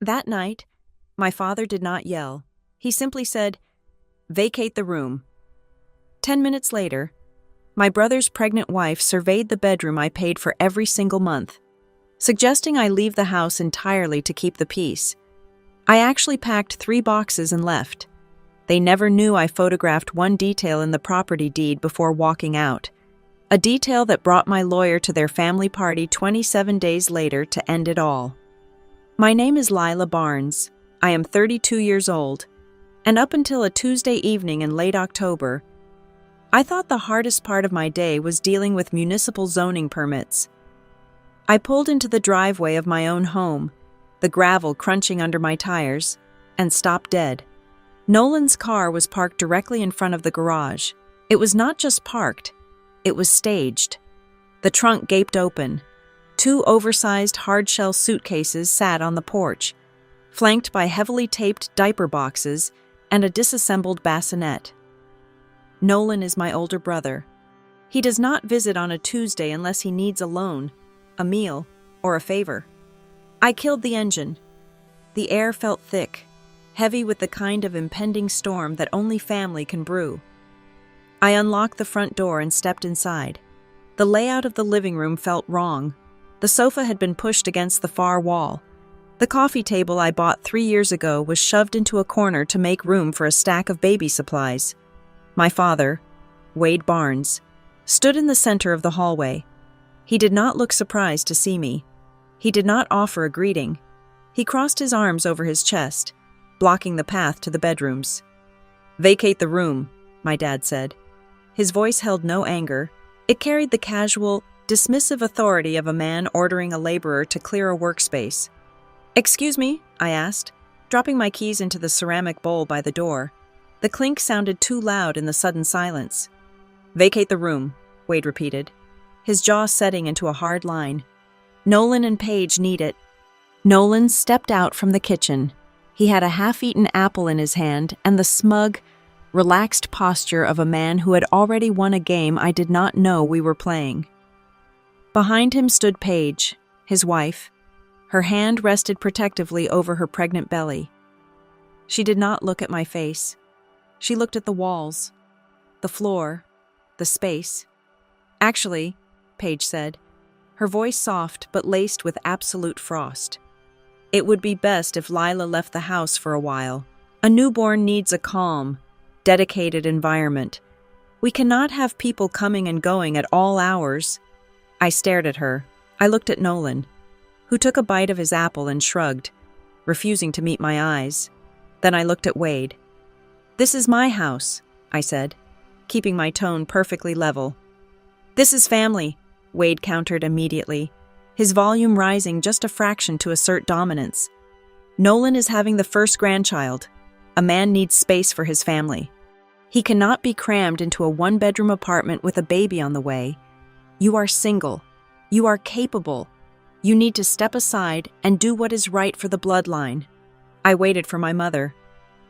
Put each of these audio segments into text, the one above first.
That night, my father did not yell. He simply said, "Vacate the room." 10 minutes later, my brother's pregnant wife surveyed the bedroom I paid for every single month, suggesting I leave the house entirely to keep the peace. I actually packed 3 boxes and left. They never knew I photographed one detail in the property deed before walking out, a detail that brought my lawyer to their family party 27 days later to end it all. My name is Lila Barnes. I am 32 years old, and up until a Tuesday evening in late October, I thought the hardest part of my day was dealing with municipal zoning permits. I pulled into the driveway of my own home, the gravel crunching under my tires, and stopped dead. Nolan's car was parked directly in front of the garage. It was not just parked, it was staged. The trunk gaped open. 2 oversized hard-shell suitcases sat on the porch, flanked by heavily taped diaper boxes and a disassembled bassinet. Nolan is my older brother. He does not visit on a Tuesday unless he needs a loan, a meal, or a favor. I killed the engine. The air felt thick, heavy with the kind of impending storm that only family can brew. I unlocked the front door and stepped inside. The layout of the living room felt wrong. The sofa had been pushed against the far wall. The coffee table I bought 3 years ago was shoved into a corner to make room for a stack of baby supplies. My father, Wade Barnes, stood in the center of the hallway. He did not look surprised to see me. He did not offer a greeting. He crossed his arms over his chest, blocking the path to the bedrooms. "Vacate the room," my dad said. His voice held no anger. It carried the casual, dismissive authority of a man ordering a laborer to clear a workspace. "Excuse me?" I asked, dropping my keys into the ceramic bowl by the door. The clink sounded too loud in the sudden silence. "Vacate the room," Wade repeated, his jaw setting into a hard line. "Nolan and Paige need it." Nolan stepped out from the kitchen. He had a half-eaten apple in his hand and the smug, relaxed posture of a man who had already won a game I did not know we were playing. Behind him stood Paige, his wife. Her hand rested protectively over her pregnant belly. She did not look at my face. She looked at the walls, the floor, the space. "Actually," Paige said, her voice soft but laced with absolute frost, "it would be best if Lila left the house for a while. A newborn needs a calm, dedicated environment. We cannot have people coming and going at all hours." I stared at her. I looked at Nolan, who took a bite of his apple and shrugged, refusing to meet my eyes. Then I looked at Wade. "This is my house," I said, keeping my tone perfectly level. "This is family," Wade countered immediately, his volume rising just a fraction to assert dominance. "Nolan is having the first grandchild. A man needs space for his family. He cannot be crammed into a 1-bedroom apartment with a baby on the way. You are single. You are capable. You need to step aside and do what is right for the bloodline." I waited for my mother.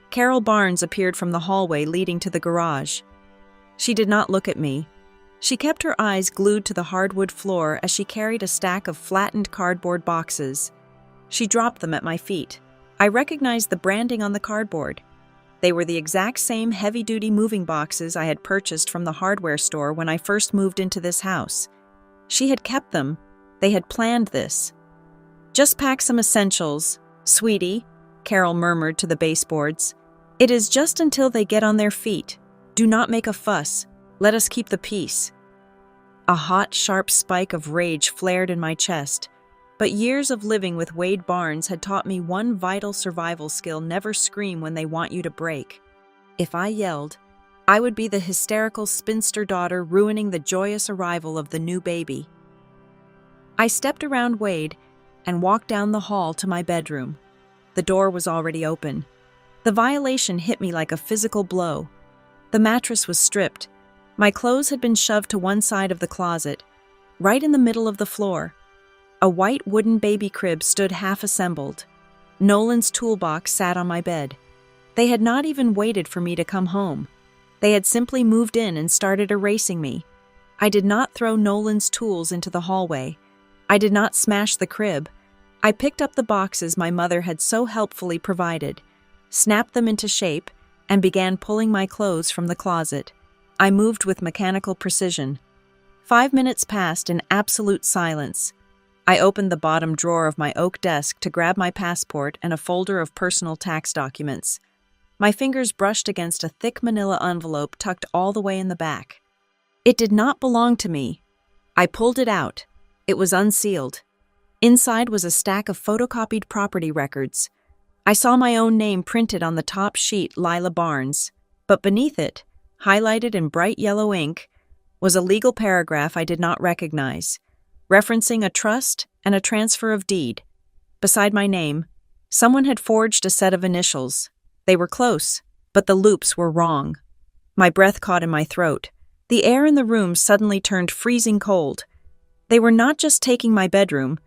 Carol Barnes appeared from the hallway leading to the garage. She did not look at me. She kept her eyes glued to the hardwood floor as she carried a stack of flattened cardboard boxes. She dropped them at my feet. I recognized the branding on the cardboard. They were the exact same heavy-duty moving boxes I had purchased from the hardware store when I first moved into this house. She had kept them. They had planned this. "Just pack some essentials, sweetie," Carol murmured to the baseboards. "It is just until they get on their feet. Do not make a fuss. Let us keep the peace." A hot, sharp spike of rage flared in my chest, but years of living with Wade Barnes had taught me one vital survival skill: never scream when they want you to break. If I yelled, I would be the hysterical spinster daughter ruining the joyous arrival of the new baby. I stepped around Wade and walked down the hall to my bedroom. The door was already open. The violation hit me like a physical blow. The mattress was stripped. My clothes had been shoved to one side of the closet, right in the middle of the floor. A white wooden baby crib stood half-assembled. Nolan's toolbox sat on my bed. They had not even waited for me to come home. They had simply moved in and started erasing me. I did not throw Nolan's tools into the hallway. I did not smash the crib. I picked up the boxes my mother had so helpfully provided, snapped them into shape, and began pulling my clothes from the closet. I moved with mechanical precision. 5 minutes passed in absolute silence. I opened the bottom drawer of my oak desk to grab my passport and a folder of personal tax documents. My fingers brushed against a thick manila envelope tucked all the way in the back. It did not belong to me. I pulled it out. It was unsealed. Inside was a stack of photocopied property records. I saw my own name printed on the top sheet, Lila Barnes, but beneath it, highlighted in bright yellow ink, was a legal paragraph I did not recognize, referencing a trust and a transfer of deed. Beside my name, someone had forged a set of initials. They were close, but the loops were wrong. My breath caught in my throat. The air in the room suddenly turned freezing cold. They were not just taking my bedroom,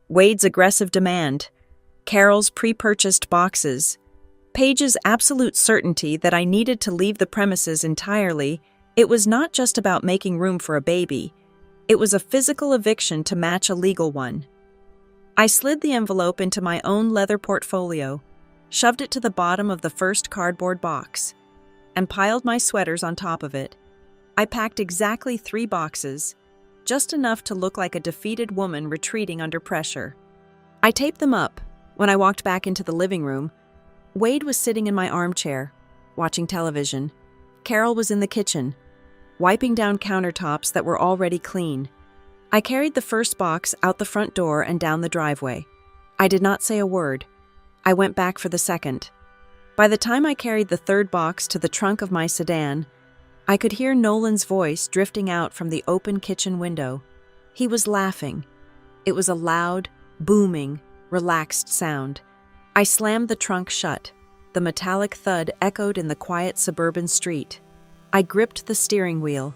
Wade's aggressive demand, Carol's pre-purchased boxes, Paige's absolute certainty that I needed to leave the premises entirely. It was not just about making room for a baby. It was a physical eviction to match a legal one. I slid the envelope into my own leather portfolio, shoved it to the bottom of the first cardboard box, and piled my sweaters on top of it. I packed exactly 3 boxes, just enough to look like a defeated woman retreating under pressure. I taped them up. When I walked back into the living room, Wade was sitting in my armchair, watching television. Carol was in the kitchen, wiping down countertops that were already clean. I carried the first box out the front door and down the driveway. I did not say a word. I went back for the second. By the time I carried the third box to the trunk of my sedan, I could hear Nolan's voice drifting out from the open kitchen window. He was laughing. It was a loud, booming, relaxed sound. I slammed the trunk shut. The metallic thud echoed in the quiet suburban street. I gripped the steering wheel,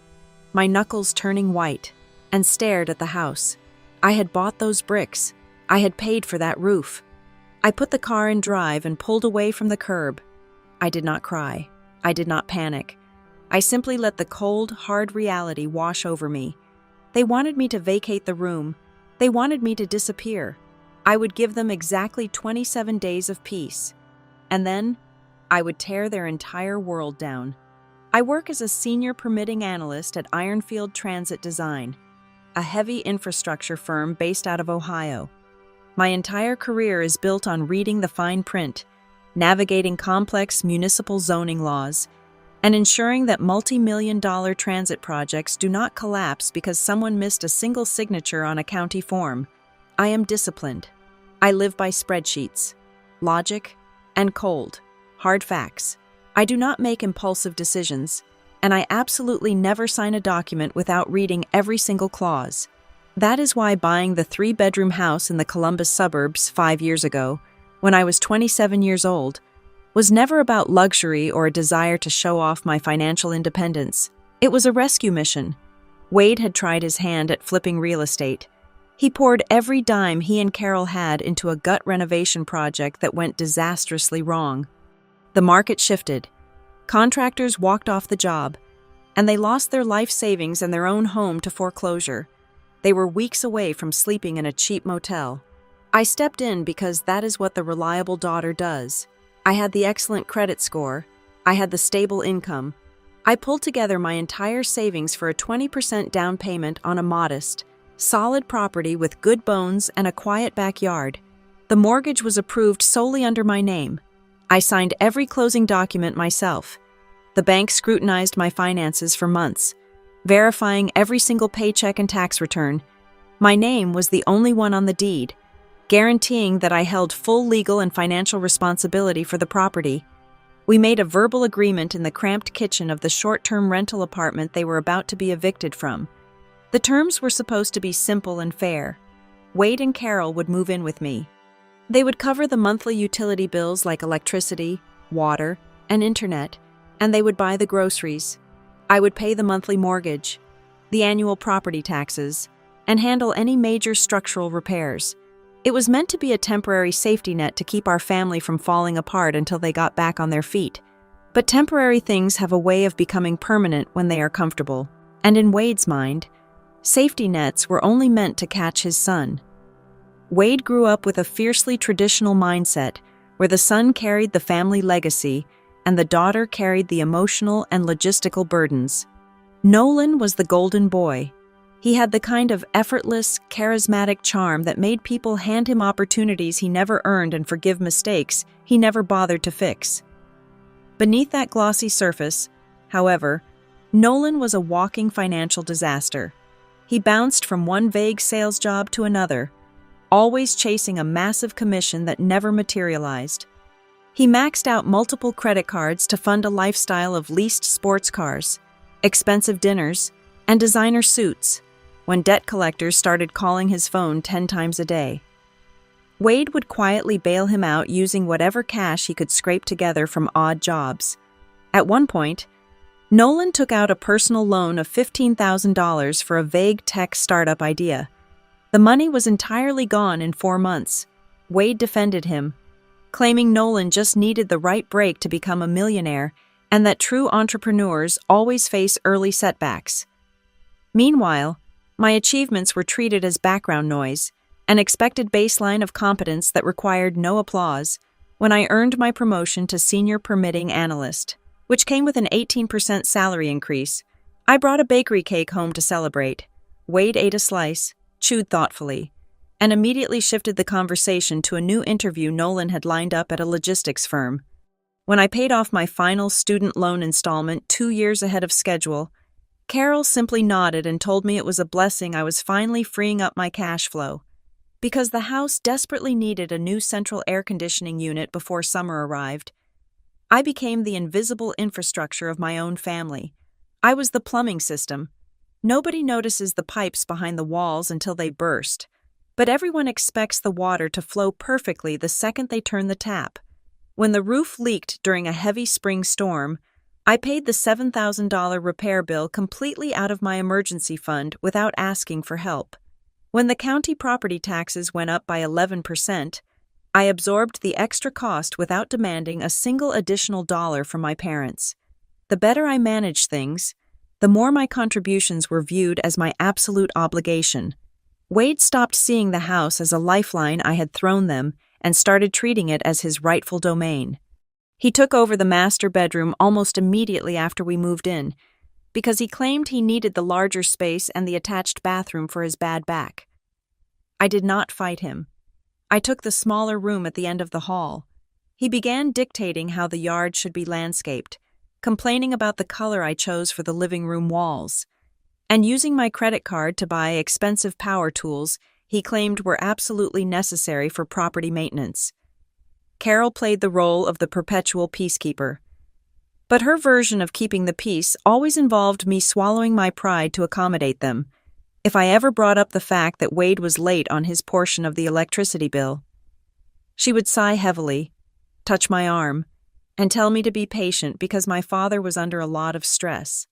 my knuckles turning white, and stared at the house. I had bought those bricks. I had paid for that roof. I put the car in drive and pulled away from the curb. I did not cry. I did not panic. I simply let the cold, hard reality wash over me. They wanted me to vacate the room. They wanted me to disappear. I would give them exactly 27 days of peace. And then, I would tear their entire world down. I work as a senior permitting analyst at Ironfield Transit Design, a heavy infrastructure firm based out of Ohio. My entire career is built on reading the fine print, navigating complex municipal zoning laws, and ensuring that multi-million-dollar transit projects do not collapse because someone missed a single signature on a county form. I am disciplined. I live by spreadsheets, logic, and cold, hard facts. I do not make impulsive decisions, and I absolutely never sign a document without reading every single clause. That is why buying the 3-bedroom house in the Columbus suburbs 5 years ago, when I was 27 years old, was never about luxury or a desire to show off my financial independence. It was a rescue mission. Wade had tried his hand at flipping real estate. He poured every dime he and Carol had into a gut renovation project that went disastrously wrong. The market shifted. Contractors walked off the job, and they lost their life savings and their own home to foreclosure. They were weeks away from sleeping in a cheap motel. I stepped in because that is what the reliable daughter does. I had the excellent credit score. I had the stable income. I pulled together my entire savings for a 20% down payment on a modest, solid property with good bones and a quiet backyard. The mortgage was approved solely under my name. I signed every closing document myself. The bank scrutinized my finances for months, verifying every single paycheck and tax return. My name was the only one on the deed, guaranteeing that I held full legal and financial responsibility for the property. We made a verbal agreement in the cramped kitchen of the short-term rental apartment they were about to be evicted from. The terms were supposed to be simple and fair. Wade and Carol would move in with me. They would cover the monthly utility bills like electricity, water, and internet, and they would buy the groceries. I would pay the monthly mortgage, the annual property taxes, and handle any major structural repairs. It was meant to be a temporary safety net to keep our family from falling apart until they got back on their feet. But temporary things have a way of becoming permanent when they are comfortable. And in Wade's mind, safety nets were only meant to catch his son. Wade grew up with a fiercely traditional mindset where the son carried the family legacy and the daughter carried the emotional and logistical burdens. Nolan was the golden boy. He had the kind of effortless, charismatic charm that made people hand him opportunities he never earned and forgive mistakes he never bothered to fix. Beneath that glossy surface, however, Nolan was a walking financial disaster. He bounced from one vague sales job to another, always chasing a massive commission that never materialized. He maxed out multiple credit cards to fund a lifestyle of leased sports cars, expensive dinners, and designer suits, when debt collectors started calling his phone 10 times a day. Wade would quietly bail him out using whatever cash he could scrape together from odd jobs. At one point, Nolan took out a personal loan of $15,000 for a vague tech startup idea. The money was entirely gone in 4 months. Wade defended him, claiming Nolan just needed the right break to become a millionaire and that true entrepreneurs always face early setbacks. Meanwhile, my achievements were treated as background noise, an expected baseline of competence that required no applause, when I earned my promotion to senior permitting analyst, which came with an 18% salary increase. I brought a bakery cake home to celebrate. Wade ate a slice, chewed thoughtfully, and immediately shifted the conversation to a new interview Nolan had lined up at a logistics firm. When I paid off my final student loan installment 2 years ahead of schedule, Carol simply nodded and told me it was a blessing I was finally freeing up my cash flow. Because the house desperately needed a new central air conditioning unit before summer arrived, I became the invisible infrastructure of my own family. I was the plumbing system. Nobody notices the pipes behind the walls until they burst, but everyone expects the water to flow perfectly the second they turn the tap. When the roof leaked during a heavy spring storm, I paid the $7,000 repair bill completely out of my emergency fund without asking for help. When the county property taxes went up by 11%, I absorbed the extra cost without demanding a single additional dollar from my parents. The better I managed things, the more my contributions were viewed as my absolute obligation. Wade stopped seeing the house as a lifeline I had thrown them and started treating it as his rightful domain. He took over the master bedroom almost immediately after we moved in, because he claimed he needed the larger space and the attached bathroom for his bad back. I did not fight him. I took the smaller room at the end of the hall. He began dictating how the yard should be landscaped, complaining about the color I chose for the living room walls, and using my credit card to buy expensive power tools he claimed were absolutely necessary for property maintenance. Carol played the role of the perpetual peacekeeper. But her version of keeping the peace always involved me swallowing my pride to accommodate them, if I ever brought up the fact that Wade was late on his portion of the electricity bill. She would sigh heavily, touch my arm, and tell me to be patient because my father was under a lot of stress.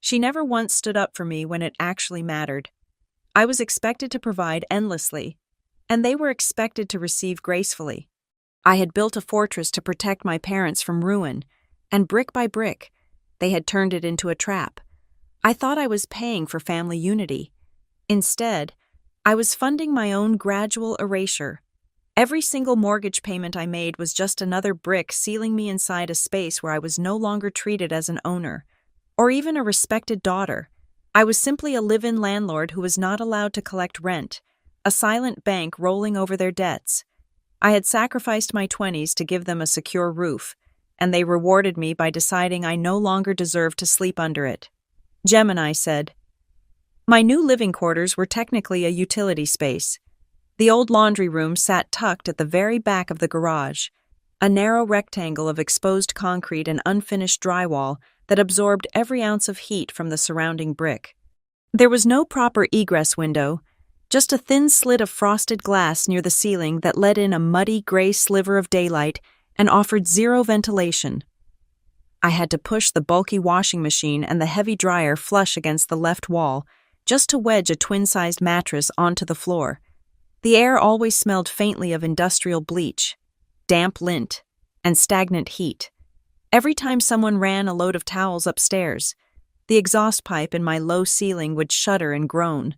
She never once stood up for me when it actually mattered. I was expected to provide endlessly, and they were expected to receive gracefully. I had built a fortress to protect my parents from ruin, and brick by brick, they had turned it into a trap. I thought I was paying for family unity. Instead, I was funding my own gradual erasure. Every single mortgage payment I made was just another brick sealing me inside a space where I was no longer treated as an owner, or even a respected daughter. I was simply a live-in landlord who was not allowed to collect rent, a silent bank rolling over their debts. I had sacrificed my 20s to give them a secure roof, and they rewarded me by deciding I no longer deserved to sleep under it. Gemini said. My new living quarters were technically a utility space. The old laundry room sat tucked at the very back of the garage, a narrow rectangle of exposed concrete and unfinished drywall that absorbed every ounce of heat from the surrounding brick. There was no proper egress window, just a thin slit of frosted glass near the ceiling that let in a muddy gray sliver of daylight and offered zero ventilation. I had to push the bulky washing machine and the heavy dryer flush against the left wall just to wedge a twin-sized mattress onto the floor. The air always smelled faintly of industrial bleach, damp lint, and stagnant heat. Every time someone ran a load of towels upstairs, the exhaust pipe in my low ceiling would shudder and groan.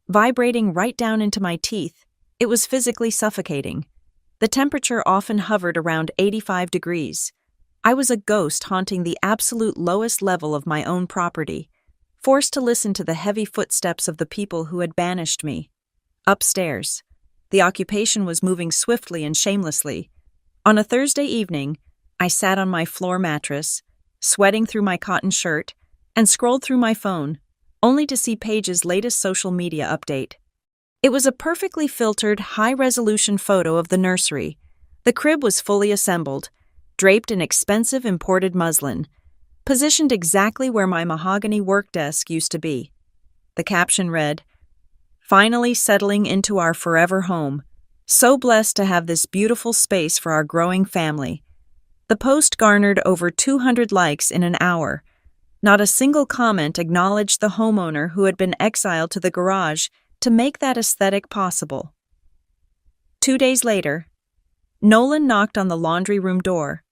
Vibrating right down into my teeth, It was physically suffocating. The temperature often hovered around 85 degrees. I was a ghost haunting the absolute lowest level of my own property, forced to listen to the heavy footsteps of the people who had banished me. Upstairs, the occupation was moving swiftly and shamelessly. On a Thursday evening, I sat on my floor mattress, sweating through my cotton shirt, and scrolled through my phone, only to see Paige's latest social media update. It was a perfectly filtered, high-resolution photo of the nursery. The crib was fully assembled, draped in expensive imported muslin, positioned exactly where my mahogany work desk used to be. The caption read, "Finally settling into our forever home. So blessed to have this beautiful space for our growing family." The post garnered over 200 likes in an hour. Not a single comment acknowledged the homeowner who had been exiled to the garage to make that aesthetic possible. 2 days later, Nolan knocked on the laundry room door.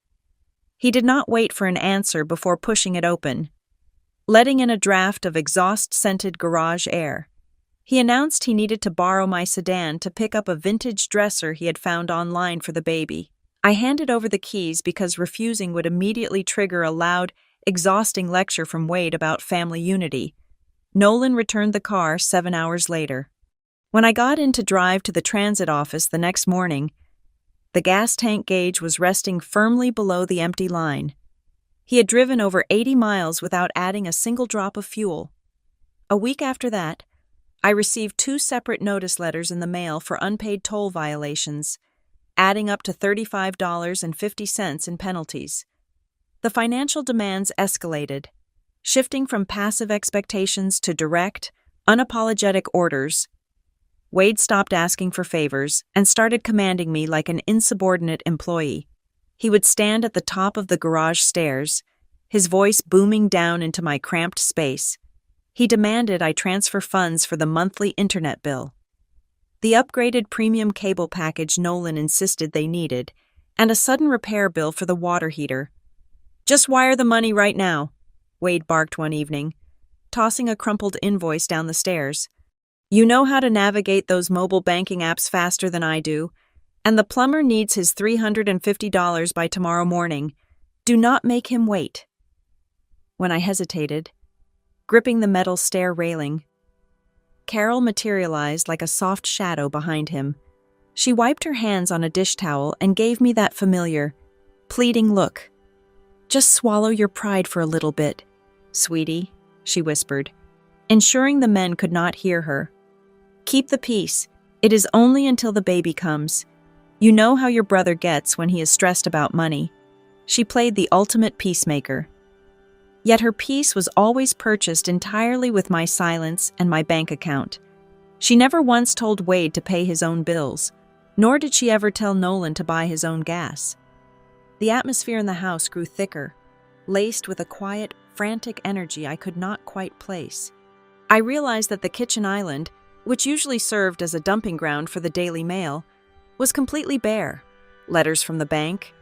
He did not wait for an answer before pushing it open, letting in a draft of exhaust-scented garage air. He announced he needed to borrow my sedan to pick up a vintage dresser he had found online for the baby. I handed over the keys because refusing would immediately trigger a loud, exhausting lecture from Wade about family unity. Nolan returned the car 7 hours later. When I got in to drive to the transit office the next morning, the gas tank gauge was resting firmly below the empty line. He had driven over 80 miles without adding a single drop of fuel. A week after that, I received 2 separate notice letters in the mail for unpaid toll violations, adding up to $35.50 in penalties. The financial demands escalated, shifting from passive expectations to direct, unapologetic orders. Wade stopped asking for favors and started commanding me like an insubordinate employee. He would stand at the top of the garage stairs, his voice booming down into my cramped space. He demanded I transfer funds for the monthly internet bill, the upgraded premium cable package Nolan insisted they needed, and a sudden repair bill for the water heater. "Just wire the money right now," Wade barked one evening, tossing a crumpled invoice down the stairs. "You know how to navigate those mobile banking apps faster than I do, and the plumber needs his $350 by tomorrow morning. Do not make him wait." When I hesitated, gripping the metal stair railing, Carol materialized like a soft shadow behind him. She wiped her hands on a dish towel and gave me that familiar, pleading look. "Just swallow your pride for a little bit, sweetie," she whispered, ensuring the men could not hear her. "Keep the peace. It is only until the baby comes. You know how your brother gets when he is stressed about money." She played the ultimate peacemaker. Yet her peace was always purchased entirely with my silence and my bank account. She never once told Wade to pay his own bills, nor did she ever tell Nolan to buy his own gas. The atmosphere in the house grew thicker, laced with a quiet, frantic energy I could not quite place. I realized that the kitchen island, which usually served as a dumping ground for the Daily Mail, was completely bare. Letters from the bank,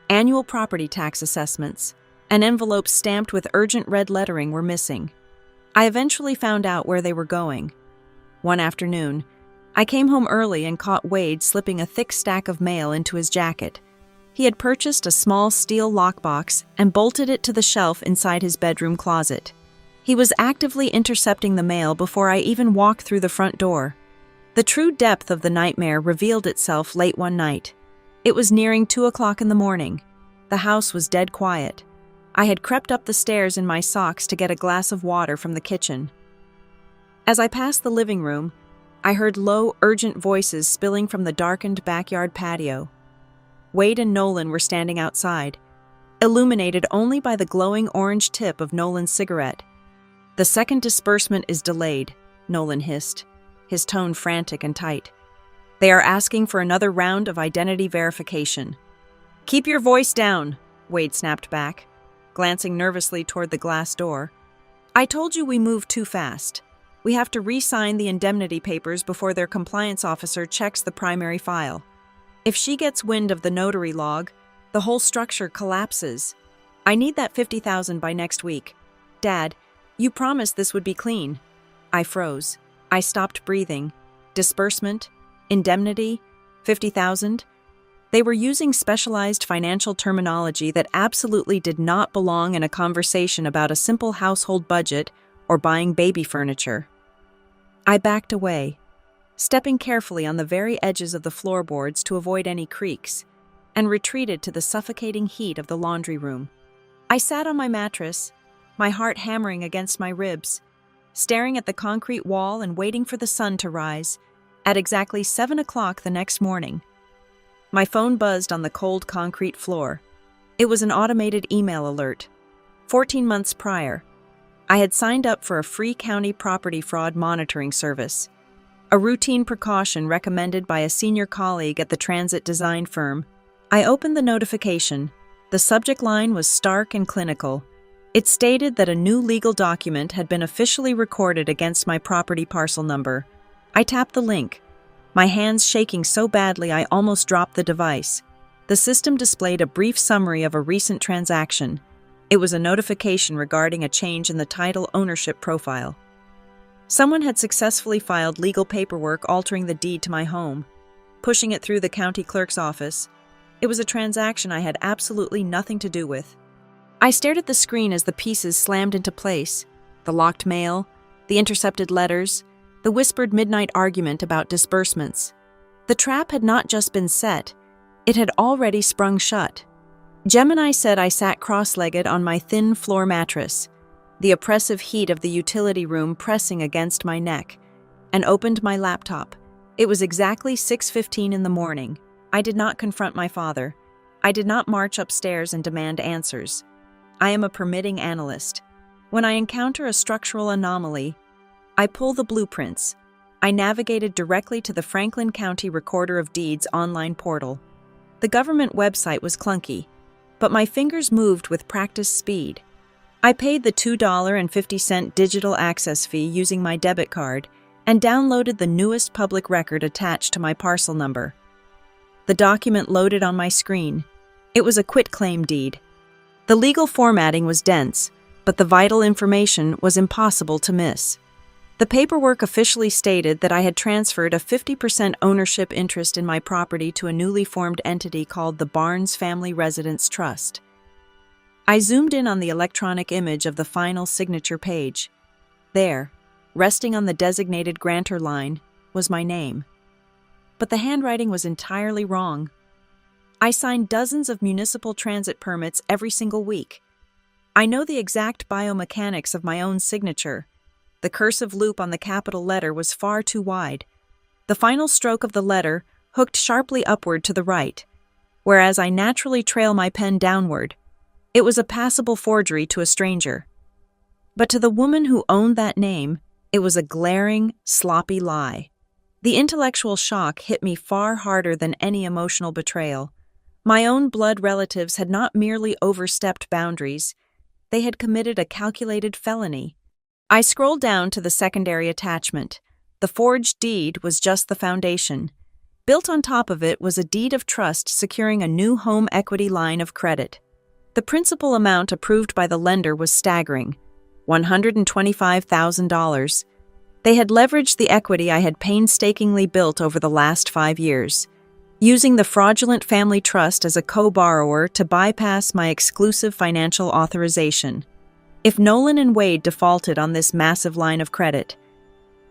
annual property tax assessments, and envelopes stamped with urgent red lettering were missing. I eventually found out where they were going. One afternoon, I came home early and caught Wade slipping a thick stack of mail into his jacket. He had purchased a small steel lockbox and bolted it to the shelf inside his bedroom closet. He was actively intercepting the mail before I even walked through the front door. The true depth of the nightmare revealed itself late one night. It was nearing 2 o'clock in the morning. The house was dead quiet. I had crept up the stairs in my socks to get a glass of water from the kitchen. As I passed the living room, I heard low, urgent voices spilling from the darkened backyard patio. Wade and Nolan were standing outside, illuminated only by the glowing orange tip of Nolan's cigarette. "The second disbursement is delayed," Nolan hissed, his tone frantic and tight. "They are asking for another round of identity verification." "Keep your voice down," Wade snapped back, glancing nervously toward the glass door. "I told you we moved too fast. We have to re-sign the indemnity papers before their compliance officer checks the primary file. If she gets wind of the notary log, the whole structure collapses. I need that $50,000 by next week. Dad, you promised this would be clean." I froze. I stopped breathing. Disbursement? indemnity, 50,000. They were using specialized financial terminology that absolutely did not belong in a conversation about a simple household budget or buying baby furniture. I backed away, stepping carefully on the very edges of the floorboards to avoid any creaks, and retreated to the suffocating heat of the laundry room. I sat on my mattress, my heart hammering against my ribs, staring at the concrete wall and waiting for the sun to rise at exactly 7 o'clock the next morning. My phone buzzed on the cold concrete floor. It was an automated email alert. 14 months prior, I had signed up for a free county property fraud monitoring service, a routine precaution recommended by a senior colleague at the transit design firm. I opened the notification. The subject line was stark and clinical. It stated that a new legal document had been officially recorded against my property parcel number. I tapped the link, my hands shaking so badly I almost dropped the device. The system displayed a brief summary of a recent transaction. It was a notification regarding a change in the title ownership profile. Someone had successfully filed legal paperwork altering the deed to my home, pushing it through the county clerk's office. It was a transaction I had absolutely nothing to do with. I stared at the screen as the pieces slammed into place. The locked mail, the intercepted letters, the whispered midnight argument about disbursements. The trap had not just been set, it had already sprung shut. Gemini said I sat cross-legged on my thin floor mattress, the oppressive heat of the utility room pressing against my neck, and opened my laptop. It was exactly 6:15 in the morning. I did not confront my father. I did not march upstairs and demand answers. I am a permitting analyst. When I encounter a structural anomaly, I pull the blueprints. I navigated directly to the Franklin County Recorder of Deeds online portal. The government website was clunky, but my fingers moved with practiced speed. I paid the $2.50 digital access fee using my debit card and downloaded the newest public record attached to my parcel number. The document loaded on my screen. It was a quitclaim deed. The legal formatting was dense, but the vital information was impossible to miss. The paperwork officially stated that I had transferred a 50% ownership interest in my property to a newly formed entity called the Barnes Family Residence Trust. I zoomed in on the electronic image of the final signature page. There, resting on the designated grantor line, was my name. But the handwriting was entirely wrong. I signed dozens of municipal transit permits every single week. I know the exact biomechanics of my own signature. The cursive loop on the capital letter was far too wide. The final stroke of the letter hooked sharply upward to the right, whereas I naturally trail my pen downward. It was a passable forgery to a stranger. But to the woman who owned that name, it was a glaring, sloppy lie. The intellectual shock hit me far harder than any emotional betrayal. My own blood relatives had not merely overstepped boundaries, they had committed a calculated felony. I scrolled down to the secondary attachment. The forged deed was just the foundation. Built on top of it was a deed of trust securing a new home equity line of credit. The principal amount approved by the lender was staggering, $125,000. They had leveraged the equity I had painstakingly built over the last 5 years, using the fraudulent family trust as a co-borrower to bypass my exclusive financial authorization. If Nolan and Wade defaulted on this massive line of credit,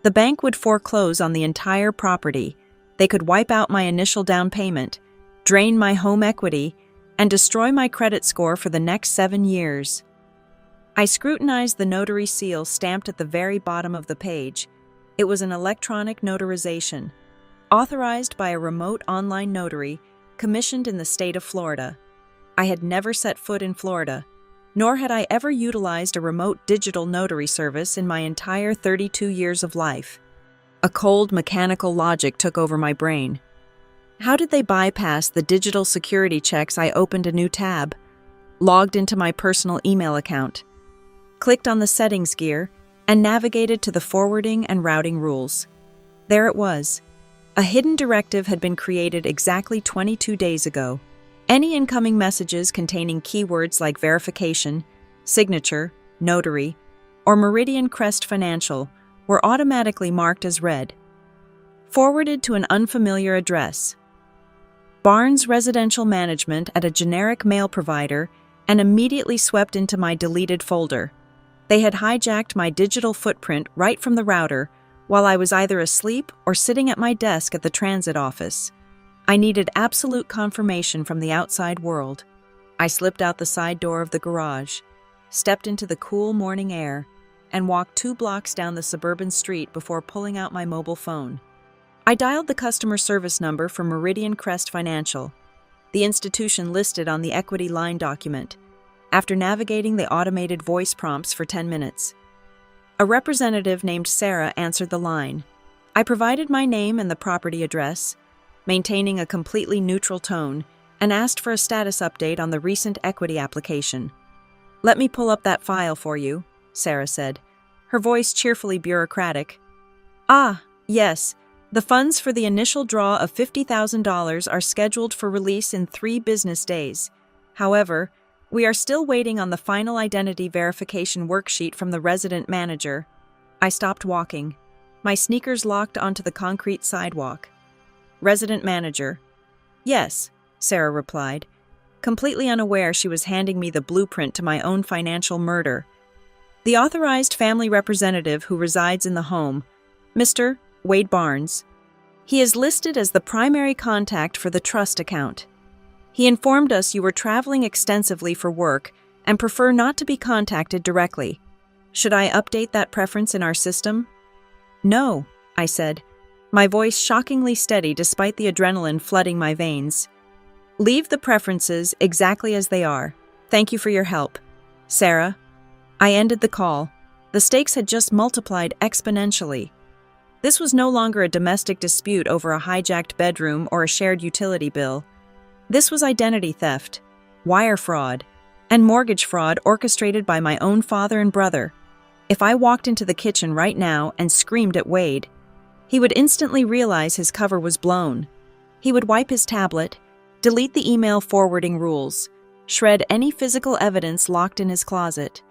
the bank would foreclose on the entire property. They could wipe out my initial down payment, drain my home equity, and destroy my credit score for the next 7 years. I scrutinized the notary seal stamped at the very bottom of the page. It was an electronic notarization, authorized by a remote online notary commissioned in the state of Florida. I had never set foot in Florida, nor had I ever utilized a remote digital notary service in my entire 32 years of life. A cold mechanical logic took over my brain. How did they bypass the digital security checks? I opened a new tab, logged into my personal email account, clicked on the settings gear, and navigated to the forwarding and routing rules. There it was. A hidden directive had been created exactly 22 days ago. Any incoming messages containing keywords like verification, signature, notary, or Meridian Crest Financial were automatically marked as read. Forwarded to an unfamiliar address. Barnes Residential Management at a generic mail provider, and immediately swept into my deleted folder. They had hijacked my digital footprint right from the router while I was either asleep or sitting at my desk at the transit office. I needed absolute confirmation from the outside world. I slipped out the side door of the garage, stepped into the cool morning air, and walked 2 blocks down the suburban street before pulling out my mobile phone. I dialed the customer service number for Meridian Crest Financial, the institution listed on the equity line document, after navigating the automated voice prompts for 10 minutes. A representative named Sarah answered the line. I provided my name and the property address, maintaining a completely neutral tone, and asked for a status update on the recent equity application. "Let me pull up that file for you," Sarah said, her voice cheerfully bureaucratic. "Ah, yes. The funds for the initial draw of $50,000 are scheduled for release in 3 business days. However, we are still waiting on the final identity verification worksheet from the resident manager." I stopped walking, my sneakers locked onto the concrete sidewalk. "Resident manager." "Yes," Sarah replied, completely unaware she was handing me the blueprint to my own financial murder. "The authorized family representative who resides in the home, Mr. Wade Barnes. He is listed as the primary contact for the trust account. He informed us you were traveling extensively for work and prefer not to be contacted directly. Should I update that preference in our system?" "No," I said, my voice shockingly steady despite the adrenaline flooding my veins. "Leave the preferences exactly as they are. Thank you for your help, Sarah." I ended the call. The stakes had just multiplied exponentially. This was no longer a domestic dispute over a hijacked bedroom or a shared utility bill. This was identity theft, wire fraud, and mortgage fraud orchestrated by my own father and brother. If I walked into the kitchen right now and screamed at Wade, he would instantly realize his cover was blown. He would wipe his tablet, delete the email forwarding rules, shred any physical evidence locked in his closet,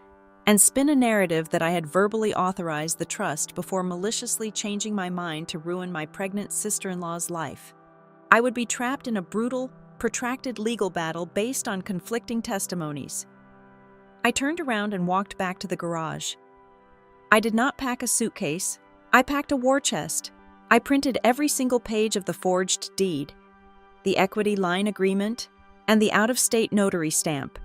and spin a narrative that I had verbally authorized the trust before maliciously changing my mind to ruin my pregnant sister-in-law's life. I would be trapped in a brutal, protracted legal battle based on conflicting testimonies. I turned around and walked back to the garage. I did not pack a suitcase. I packed a war chest. I printed every single page of the forged deed, the equity line agreement, and the out-of-state notary stamp.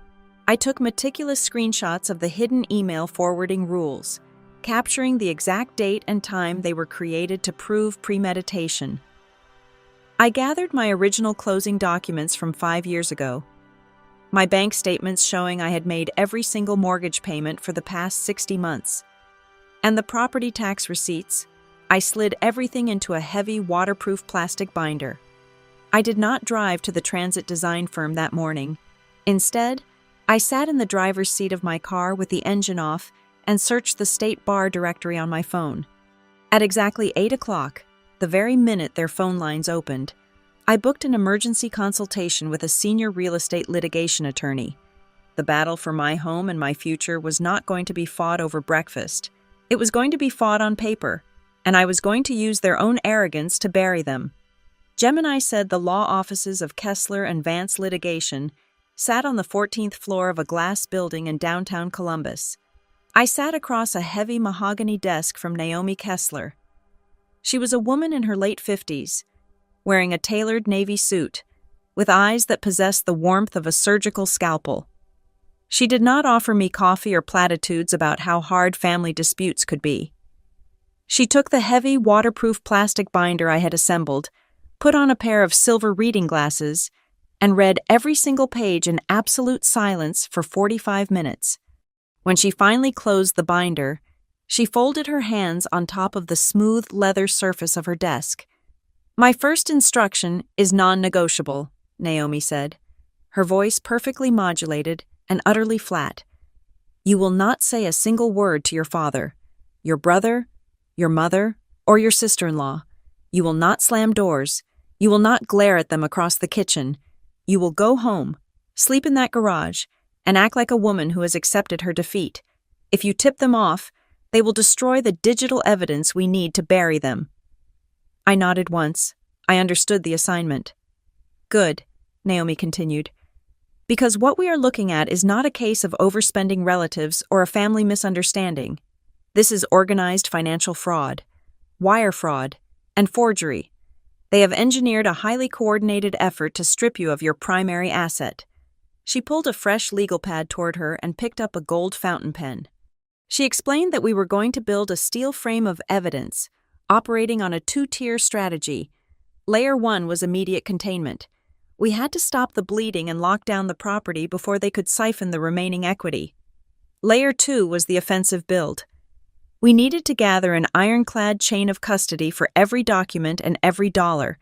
I took meticulous screenshots of the hidden email forwarding rules, capturing the exact date and time they were created to prove premeditation. I gathered my original closing documents from 5 years ago, my bank statements showing I had made every single mortgage payment for the past 60 months, and the property tax receipts. I slid everything into a heavy, waterproof plastic binder. I did not drive to the transit design firm that morning. Instead, I sat in the driver's seat of my car with the engine off and searched the state bar directory on my phone. At exactly 8 o'clock, the very minute their phone lines opened, I booked an emergency consultation with a senior real estate litigation attorney. The battle for my home and my future was not going to be fought over breakfast. It was going to be fought on paper, and I was going to use their own arrogance to bury them. Gemini said the law offices of Kessler and Vance Litigation sat on the 14th floor of a glass building in downtown Columbus. I sat across a heavy mahogany desk from Naomi Kessler. She was a woman in her late 50s, wearing a tailored navy suit, with eyes that possessed the warmth of a surgical scalpel. She did not offer me coffee or platitudes about how hard family disputes could be. She took the heavy, waterproof plastic binder I had assembled, put on a pair of silver reading glasses, and read every single page in absolute silence for 45 minutes. When she finally closed the binder, she folded her hands on top of the smooth leather surface of her desk. "My first instruction is non-negotiable," Naomi said, her voice perfectly modulated and utterly flat. "You will not say a single word to your father, your brother, your mother, or your sister-in-law. You will not slam doors. You will not glare at them across the kitchen. You will go home, sleep in that garage, and act like a woman who has accepted her defeat. If you tip them off, they will destroy the digital evidence we need to bury them." I nodded once. I understood the assignment. Good, Naomi continued, because what we are looking at is not a case of overspending relatives or a family misunderstanding. This is organized financial fraud, wire fraud, and forgery. They have engineered a highly coordinated effort to strip you of your primary asset. She pulled a fresh legal pad toward her and picked up a gold fountain pen. She explained that we were going to build a steel frame of evidence, operating on a two-tier strategy. Layer 1 was immediate containment. We had to stop the bleeding and lock down the property before they could siphon the remaining equity. Layer 2 was the offensive build. We needed to gather an ironclad chain of custody for every document and every dollar,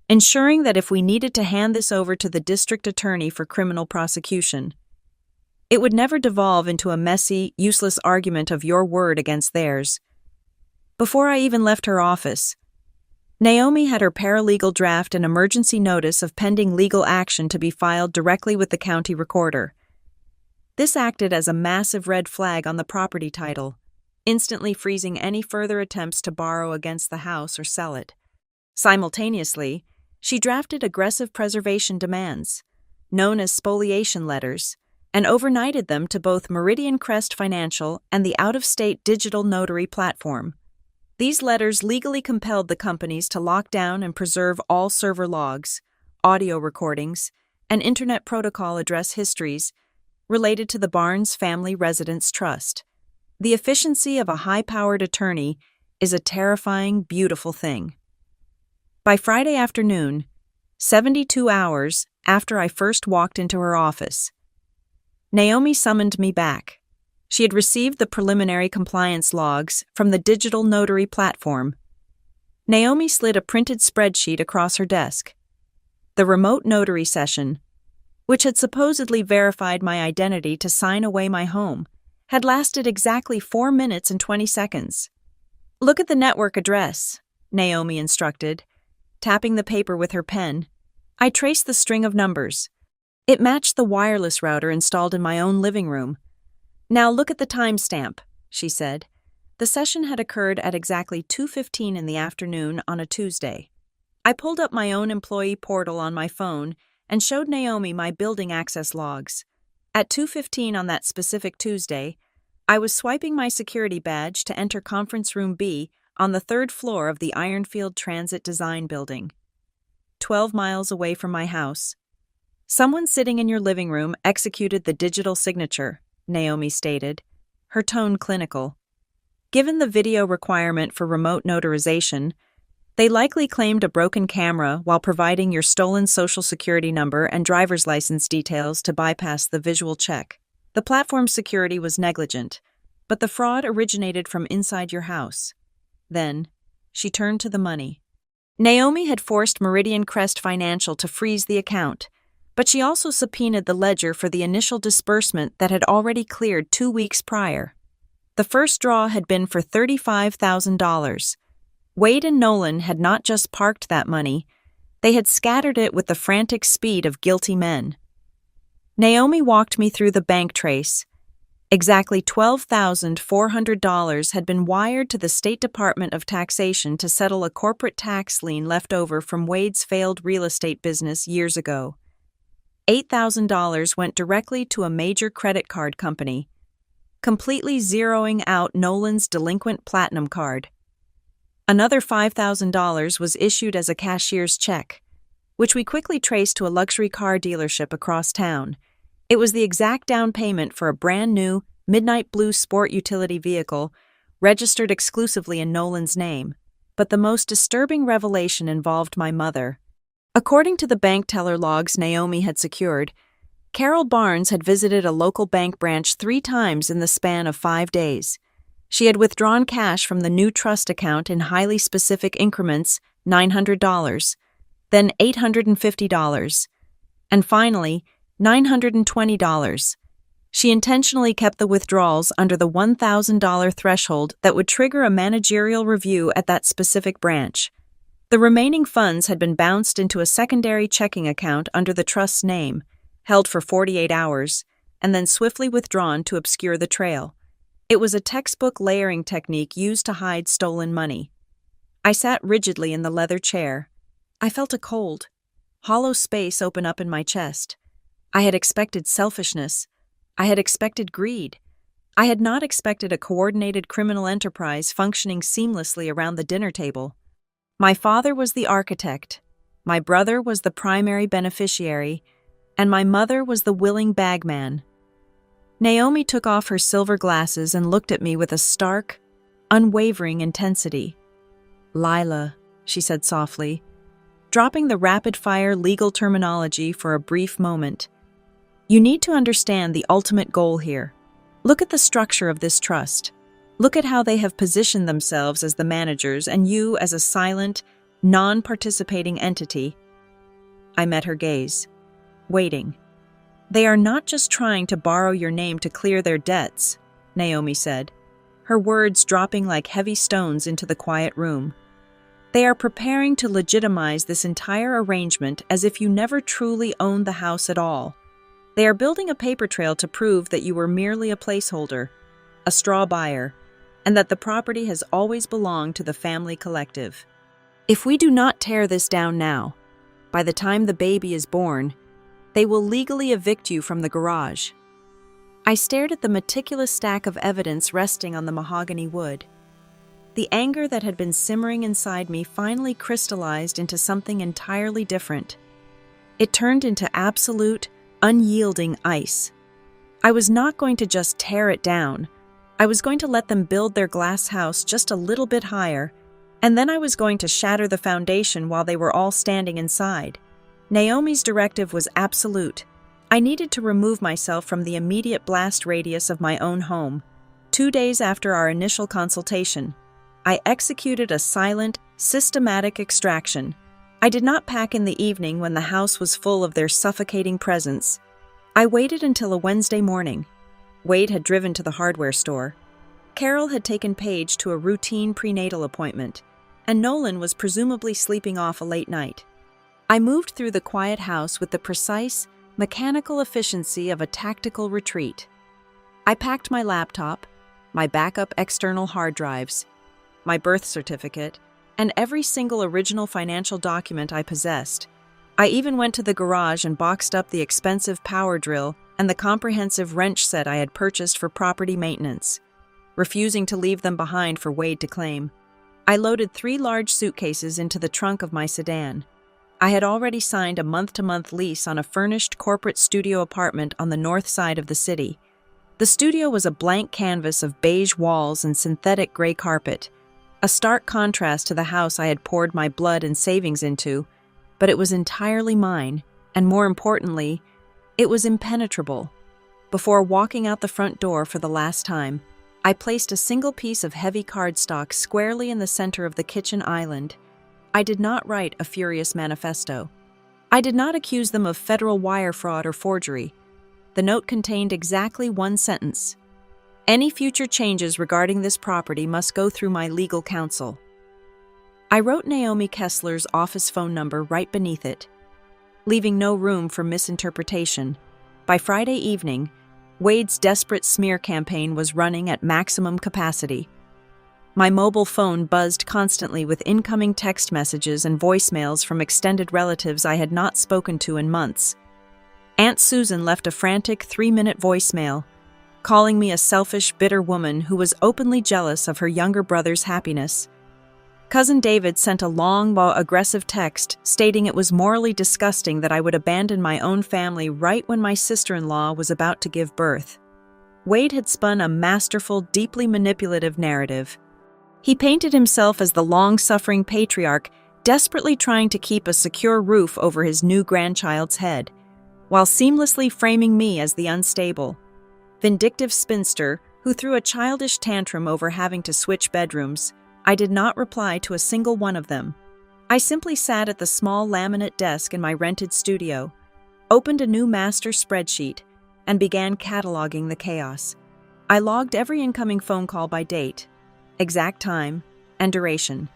ensuring that if we needed to hand this over to the district attorney for criminal prosecution, it would never devolve into a messy, useless argument of your word against theirs. Before I even left her office, Naomi had her paralegal draft an emergency notice of pending legal action to be filed directly with the county recorder. This acted as a massive red flag on the property title, instantly freezing any further attempts to borrow against the house or sell it. Simultaneously, she drafted aggressive preservation demands, known as spoliation letters, and overnighted them to both Meridian Crest Financial and the out-of-state digital notary platform. These letters legally compelled the companies to lock down and preserve all server logs, audio recordings, and Internet Protocol address histories related to the Barnes Family Residence Trust. The efficiency of a high-powered attorney is a terrifying, beautiful thing. By Friday afternoon, 72 hours after I first walked into her office, Naomi summoned me back. She had received the preliminary compliance logs from the digital notary platform. Naomi slid a printed spreadsheet across her desk. The remote notary session, which had supposedly verified my identity to sign away my home, had lasted exactly 4 minutes and 20 seconds. "Look at the network address," Naomi instructed, tapping the paper with her pen. I traced the string of numbers. It matched the wireless router installed in my own living room. "Now look at the timestamp," she said. The session had occurred at exactly 2:15 in the afternoon on a Tuesday. I pulled up my own employee portal on my phone and showed Naomi my building access logs. At 2:15 on that specific Tuesday, I was swiping my security badge to enter Conference Room B on the 3rd floor of the Ironfield Transit Design Building, 12 miles away from my house. "Someone sitting in your living room executed the digital signature," Naomi stated, her tone clinical. Given the video requirement for remote notarization, they likely claimed a broken camera while providing your stolen social security number and driver's license details to bypass the visual check. The platform's security was negligent, but the fraud originated from inside your house. Then, she turned to the money. Naomi had forced Meridian Crest Financial to freeze the account, but she also subpoenaed the ledger for the initial disbursement that had already cleared 2 weeks prior. The first draw had been for $35,000. Wade and Nolan had not just parked that money, they had scattered it with the frantic speed of guilty men. Naomi walked me through the bank trace. Exactly $12,400 had been wired to the State Department of Taxation to settle a corporate tax lien left over from Wade's failed real estate business years ago. $8,000 went directly to a major credit card company, completely zeroing out Nolan's delinquent platinum card. Another $5,000 was issued as a cashier's check, which we quickly traced to a luxury car dealership across town. It was the exact down payment for a brand new midnight blue sport utility vehicle registered exclusively in Nolan's name. But the most disturbing revelation involved my mother. According to the bank teller logs Naomi had secured, Carol Barnes had visited a local bank branch 3 times in the span of 5 days. She had withdrawn cash from the new trust account in highly specific increments, $900, then $850, and finally, $920. She intentionally kept the withdrawals under the $1,000 threshold that would trigger a managerial review at that specific branch. The remaining funds had been bounced into a secondary checking account under the trust's name, held for 48 hours, and then swiftly withdrawn to obscure the trail. It was a textbook layering technique used to hide stolen money. I sat rigidly in the leather chair. I felt a cold, hollow space open up in my chest. I had expected selfishness. I had expected greed. I had not expected a coordinated criminal enterprise functioning seamlessly around the dinner table. My father was the architect, my brother was the primary beneficiary, and my mother was the willing bagman. Naomi took off her silver glasses and looked at me with a stark, unwavering intensity. "Lila," she said softly, dropping the rapid-fire legal terminology for a brief moment. "You need to understand the ultimate goal here. Look at the structure of this trust. Look at how they have positioned themselves as the managers and you as a silent, non-participating entity." I met her gaze, waiting. "They are not just trying to borrow your name to clear their debts," Naomi said, her words dropping like heavy stones into the quiet room. "They are preparing to legitimize this entire arrangement as if you never truly owned the house at all. They are building a paper trail to prove that you were merely a placeholder, a straw buyer, and that the property has always belonged to the family collective. If we do not tear this down now, by the time the baby is born, they will legally evict you from the garage." I stared at the meticulous stack of evidence resting on the mahogany wood. The anger that had been simmering inside me finally crystallized into something entirely different. It turned into absolute, unyielding ice. I was not going to just tear it down. I was going to let them build their glass house just a little bit higher, and then I was going to shatter the foundation while they were all standing inside. Naomi's directive was absolute. I needed to remove myself from the immediate blast radius of my own home. 2 days after our initial consultation, I executed a silent, systematic extraction. I did not pack in the evening when the house was full of their suffocating presence. I waited until a Wednesday morning. Wade had driven to the hardware store. Carol had taken Paige to a routine prenatal appointment, and Nolan was presumably sleeping off a late night. I moved through the quiet house with the precise, mechanical efficiency of a tactical retreat. I packed my laptop, my backup external hard drives, my birth certificate, and every single original financial document I possessed. I even went to the garage and boxed up the expensive power drill and the comprehensive wrench set I had purchased for property maintenance, refusing to leave them behind for Wade to claim. I loaded 3 large suitcases into the trunk of my sedan. I had already signed a month-to-month lease on a furnished corporate studio apartment on the north side of the city. The studio was a blank canvas of beige walls and synthetic gray carpet, a stark contrast to the house I had poured my blood and savings into, but it was entirely mine, and more importantly, it was impenetrable. Before walking out the front door for the last time, I placed a single piece of heavy cardstock squarely in the center of the kitchen island. I did not write a furious manifesto. I did not accuse them of federal wire fraud or forgery. The note contained exactly one sentence: "Any future changes regarding this property must go through my legal counsel." I wrote Naomi Kessler's office phone number right beneath it, leaving no room for misinterpretation. By Friday evening, Wade's desperate smear campaign was running at maximum capacity. My mobile phone buzzed constantly with incoming text messages and voicemails from extended relatives I had not spoken to in months. Aunt Susan left a frantic 3-minute voicemail, calling me a selfish, bitter woman who was openly jealous of her younger brother's happiness. Cousin David sent a long, aggressive text stating it was morally disgusting that I would abandon my own family right when my sister-in-law was about to give birth. Wade had spun a masterful, deeply manipulative narrative. He painted himself as the long-suffering patriarch, desperately trying to keep a secure roof over his new grandchild's head, while seamlessly framing me as the unstable, vindictive spinster who threw a childish tantrum over having to switch bedrooms. I did not reply to a single one of them. I simply sat at the small laminate desk in my rented studio, opened a new master spreadsheet, and began cataloging the chaos. I logged every incoming phone call by date, exact time, and duration.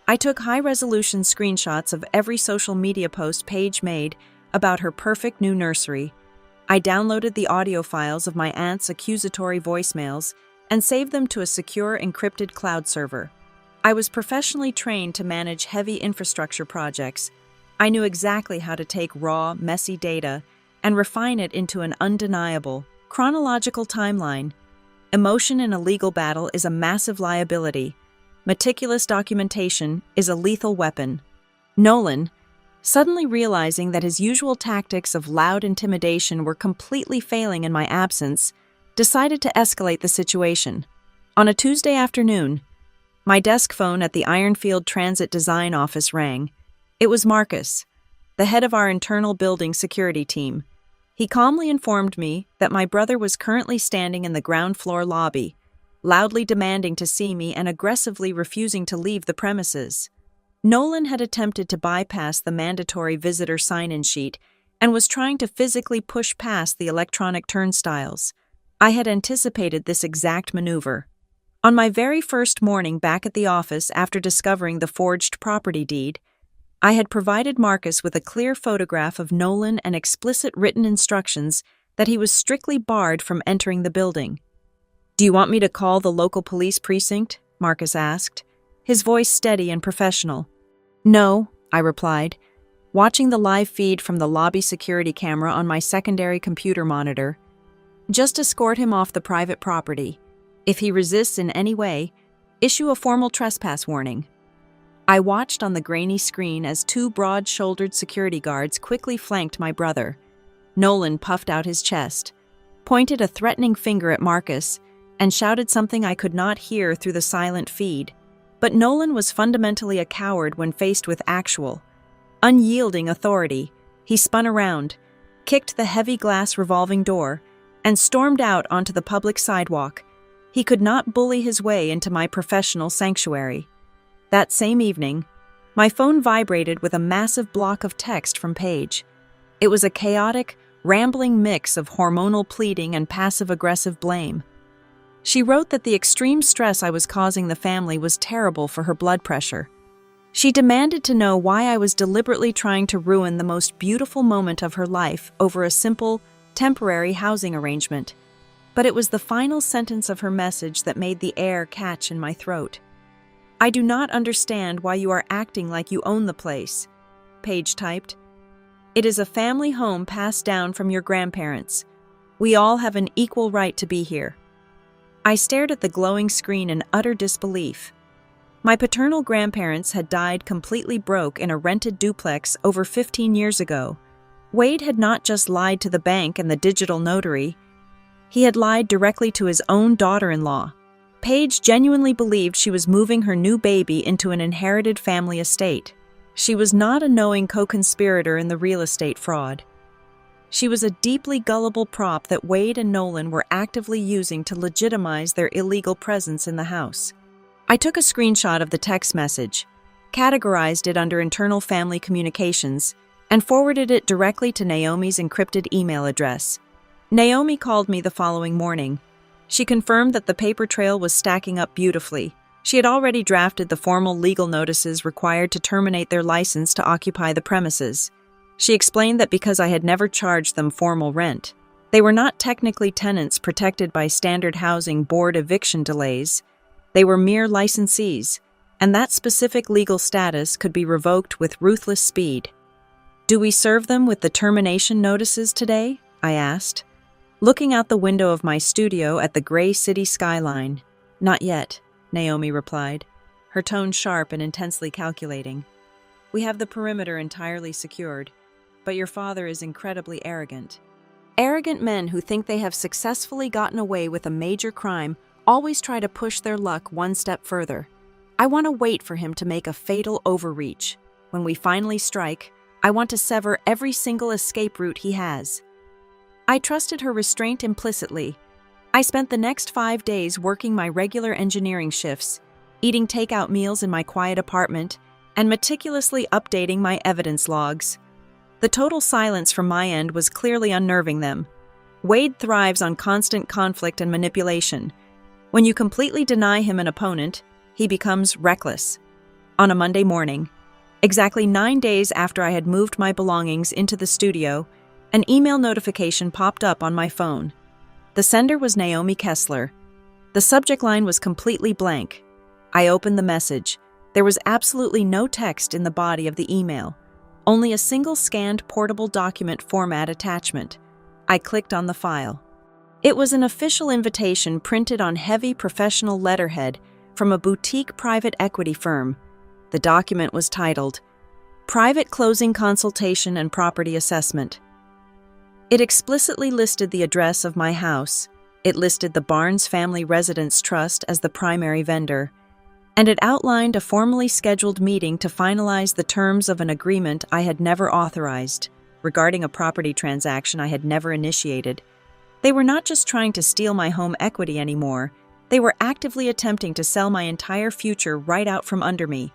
I took high-resolution screenshots of every social media post Paige made about her perfect new nursery. I downloaded the audio files of my aunt's accusatory voicemails and saved them to a secure encrypted cloud server. I was professionally trained to manage heavy infrastructure projects. I knew exactly how to take raw, messy data and refine it into an undeniable, chronological timeline. Emotion in a legal battle is a massive liability. Meticulous documentation is a lethal weapon. Nolan, suddenly realizing that his usual tactics of loud intimidation were completely failing in my absence, decided to escalate the situation. On a Tuesday afternoon, my desk phone at the Ironfield Transit Design office rang. It was Marcus, the head of our internal building security team. He calmly informed me that my brother was currently standing in the ground floor lobby, loudly demanding to see me and aggressively refusing to leave the premises. Nolan had attempted to bypass the mandatory visitor sign-in sheet and was trying to physically push past the electronic turnstiles. I had anticipated this exact maneuver. On my very first morning back at the office after discovering the forged property deed, I had provided Marcus with a clear photograph of Nolan and explicit written instructions that he was strictly barred from entering the building. "Do you want me to call the local police precinct?" Marcus asked, his voice steady and professional. "No," I replied, watching the live feed from the lobby security camera on my secondary computer monitor. "Just escort him off the private property. If he resists in any way, issue a formal trespass warning." I watched on the grainy screen as two broad-shouldered security guards quickly flanked my brother. Nolan puffed out his chest, pointed a threatening finger at Marcus, and shouted something I could not hear through the silent feed. But Nolan was fundamentally a coward when faced with actual, unyielding authority. He spun around, kicked the heavy glass revolving door, and stormed out onto the public sidewalk. He could not bully his way into my professional sanctuary. That same evening, my phone vibrated with a massive block of text from Paige. It was a chaotic, rambling mix of hormonal pleading and passive-aggressive blame. She wrote that the extreme stress I was causing the family was terrible for her blood pressure. She demanded to know why I was deliberately trying to ruin the most beautiful moment of her life over a simple, temporary housing arrangement. But it was the final sentence of her message that made the air catch in my throat. "I do not understand why you are acting like you own the place," Paige typed. "It is a family home passed down from your grandparents. We all have an equal right to be here." I stared at the glowing screen in utter disbelief. My paternal grandparents had died completely broke in a rented duplex over 15 years ago. Wade had not just lied to the bank and the digital notary. He had lied directly to his own daughter-in-law. Paige genuinely believed she was moving her new baby into an inherited family estate. She was not a knowing co-conspirator in the real estate fraud. She was a deeply gullible prop that Wade and Nolan were actively using to legitimize their illegal presence in the house. I took a screenshot of the text message, categorized it under internal family communications, and forwarded it directly to Naomi's encrypted email address. Naomi called me the following morning. She confirmed that the paper trail was stacking up beautifully. She had already drafted the formal legal notices required to terminate their license to occupy the premises. She explained that because I had never charged them formal rent, they were not technically tenants protected by standard housing board eviction delays. They were mere licensees, and that specific legal status could be revoked with ruthless speed. "Do we serve them with the termination notices today?" I asked, looking out the window of my studio at the gray city skyline. "Not yet," Naomi replied, her tone sharp and intensely calculating. "We have the perimeter entirely secured, but your father is incredibly arrogant. Arrogant men who think they have successfully gotten away with a major crime always try to push their luck one step further. I want to wait for him to make a fatal overreach. When we finally strike, I want to sever every single escape route he has." I trusted her restraint implicitly. I spent the next 5 days working my regular engineering shifts, eating takeout meals in my quiet apartment, and meticulously updating my evidence logs. The total silence from my end was clearly unnerving them. Wade thrives on constant conflict and manipulation. When you completely deny him an opponent, he becomes reckless. On a Monday morning, exactly 9 days after I had moved my belongings into the studio, an email notification popped up on my phone. The sender was Naomi Kessler. The subject line was completely blank. I opened the message. There was absolutely no text in the body of the email, only a single scanned portable document format attachment. I clicked on the file. It was an official invitation printed on heavy professional letterhead from a boutique private equity firm. The document was titled, Private Closing Consultation and Property Assessment. It explicitly listed the address of my house. It listed the Barnes Family Residence Trust as the primary vendor, and it outlined a formally scheduled meeting to finalize the terms of an agreement I had never authorized, regarding a property transaction I had never initiated. They were not just trying to steal my home equity anymore, they were actively attempting to sell my entire future right out from under me.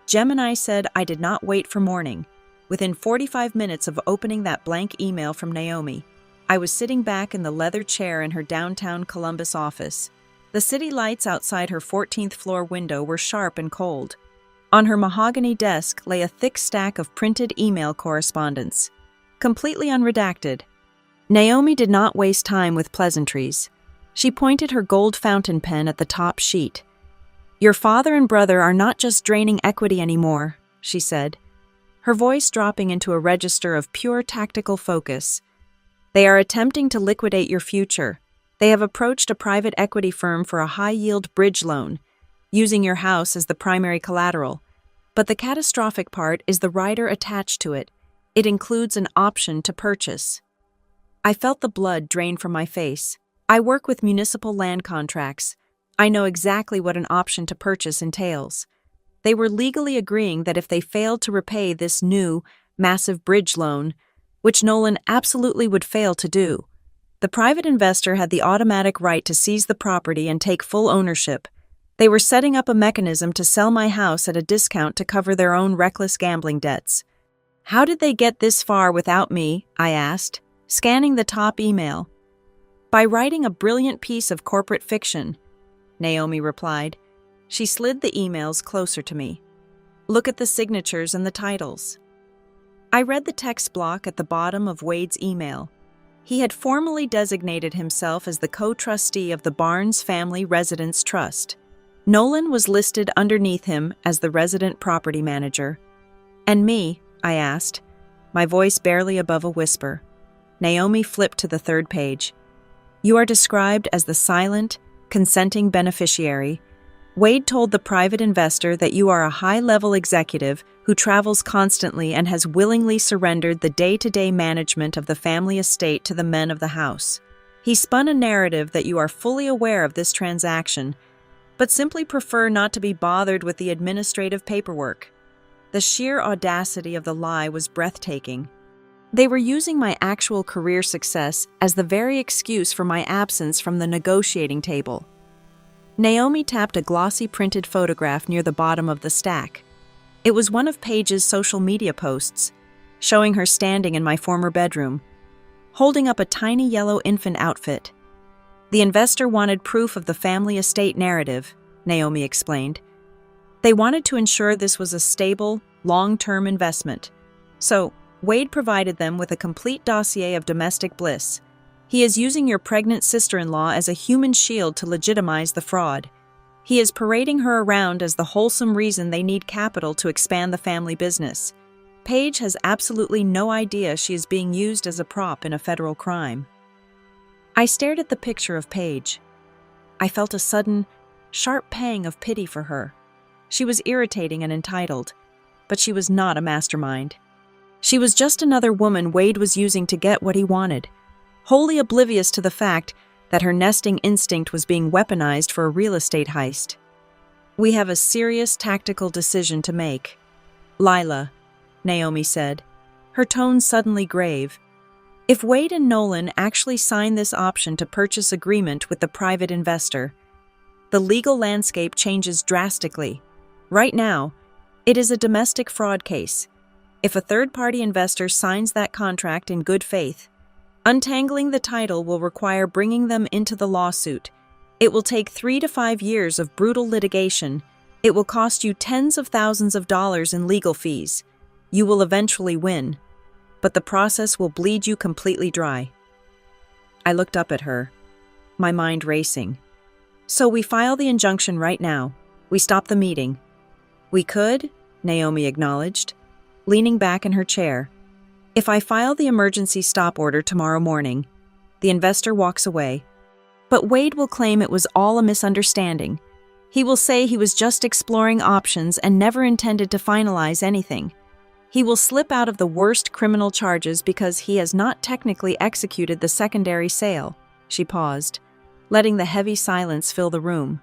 Gemini said I did not wait for morning. Within 45 minutes of opening that blank email from Naomi, I was sitting back in the leather chair in her downtown Columbus office. The city lights outside her 14th floor window were sharp and cold. On her mahogany desk lay a thick stack of printed email correspondence, completely unredacted. Naomi did not waste time with pleasantries. She pointed her gold fountain pen at the top sheet. Your father and brother are not just draining equity anymore, she said, her voice dropping into a register of pure tactical focus. They are attempting to liquidate your future. They have approached a private equity firm for a high-yield bridge loan, using your house as the primary collateral. But the catastrophic part is the rider attached to it. It includes an option to purchase. I felt the blood drain from my face. I work with municipal land contracts. I know exactly what an option to purchase entails. They were legally agreeing that if they failed to repay this new, massive bridge loan, which Nolan absolutely would fail to do, the private investor had the automatic right to seize the property and take full ownership. They were setting up a mechanism to sell my house at a discount to cover their own reckless gambling debts. How did they get this far without me? I asked, scanning the top email. By writing a brilliant piece of corporate fiction, Naomi replied. She slid the emails closer to me. Look at the signatures and the titles. I read the text block at the bottom of Wade's email. He had formally designated himself as the co-trustee of the Barnes Family Residence Trust. Nolan was listed underneath him as the resident property manager. And me? I asked, my voice barely above a whisper. Naomi flipped to the third page. You are described as the silent, consenting beneficiary. Wade told the private investor that you are a high-level executive who travels constantly and has willingly surrendered the day-to-day management of the family estate to the men of the house. He spun a narrative that you are fully aware of this transaction, but simply prefer not to be bothered with the administrative paperwork. The sheer audacity of the lie was breathtaking. They were using my actual career success as the very excuse for my absence from the negotiating table. Naomi tapped a glossy printed photograph near the bottom of the stack. It was one of Paige's social media posts, showing her standing in my former bedroom, holding up a tiny yellow infant outfit. The investor wanted proof of the family estate narrative, Naomi explained. They wanted to ensure this was a stable, long-term investment. So, Wade provided them with a complete dossier of domestic bliss. He is using your pregnant sister-in-law as a human shield to legitimize the fraud. He is parading her around as the wholesome reason they need capital to expand the family business. Paige has absolutely no idea she is being used as a prop in a federal crime. I stared at the picture of Paige. I felt a sudden, sharp pang of pity for her. She was irritating and entitled, but she was not a mastermind. She was just another woman Wade was using to get what he wanted, wholly oblivious to the fact that her nesting instinct was being weaponized for a real estate heist. We have a serious tactical decision to make. Lila, Naomi said, her tone suddenly grave. If Wade and Nolan actually sign this option to purchase agreement with the private investor, the legal landscape changes drastically. Right now, it is a domestic fraud case. If a third-party investor signs that contract in good faith, untangling the title will require bringing them into the lawsuit. It will take 3 to 5 years of brutal litigation. It will cost you tens of thousands of dollars in legal fees. You will eventually win, but the process will bleed you completely dry. I looked up at her, my mind racing. So we file the injunction right now. We stopped the meeting. We could, Naomi acknowledged, leaning back in her chair. If I file the emergency stop order tomorrow morning, the investor walks away. But Wade will claim it was all a misunderstanding. He will say he was just exploring options and never intended to finalize anything. He will slip out of the worst criminal charges because he has not technically executed the secondary sale. She paused, letting the heavy silence fill the room.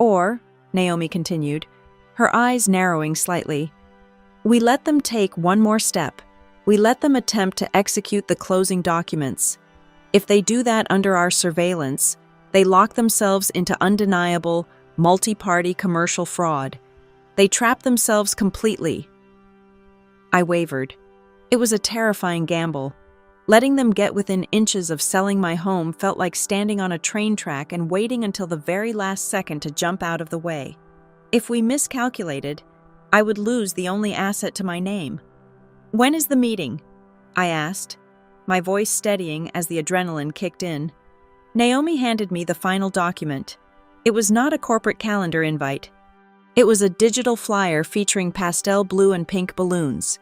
Or, Naomi continued, her eyes narrowing slightly, we let them take one more step. We let them attempt to execute the closing documents. If they do that under our surveillance, they lock themselves into undeniable, multi-party commercial fraud. They trap themselves completely. I wavered. It was a terrifying gamble. Letting them get within inches of selling my home felt like standing on a train track and waiting until the very last second to jump out of the way. If we miscalculated, I would lose the only asset to my name. When is the meeting? I asked, my voice steadying as the adrenaline kicked in. Naomi handed me the final document. It was not a corporate calendar invite. It was a digital flyer featuring pastel blue and pink balloons.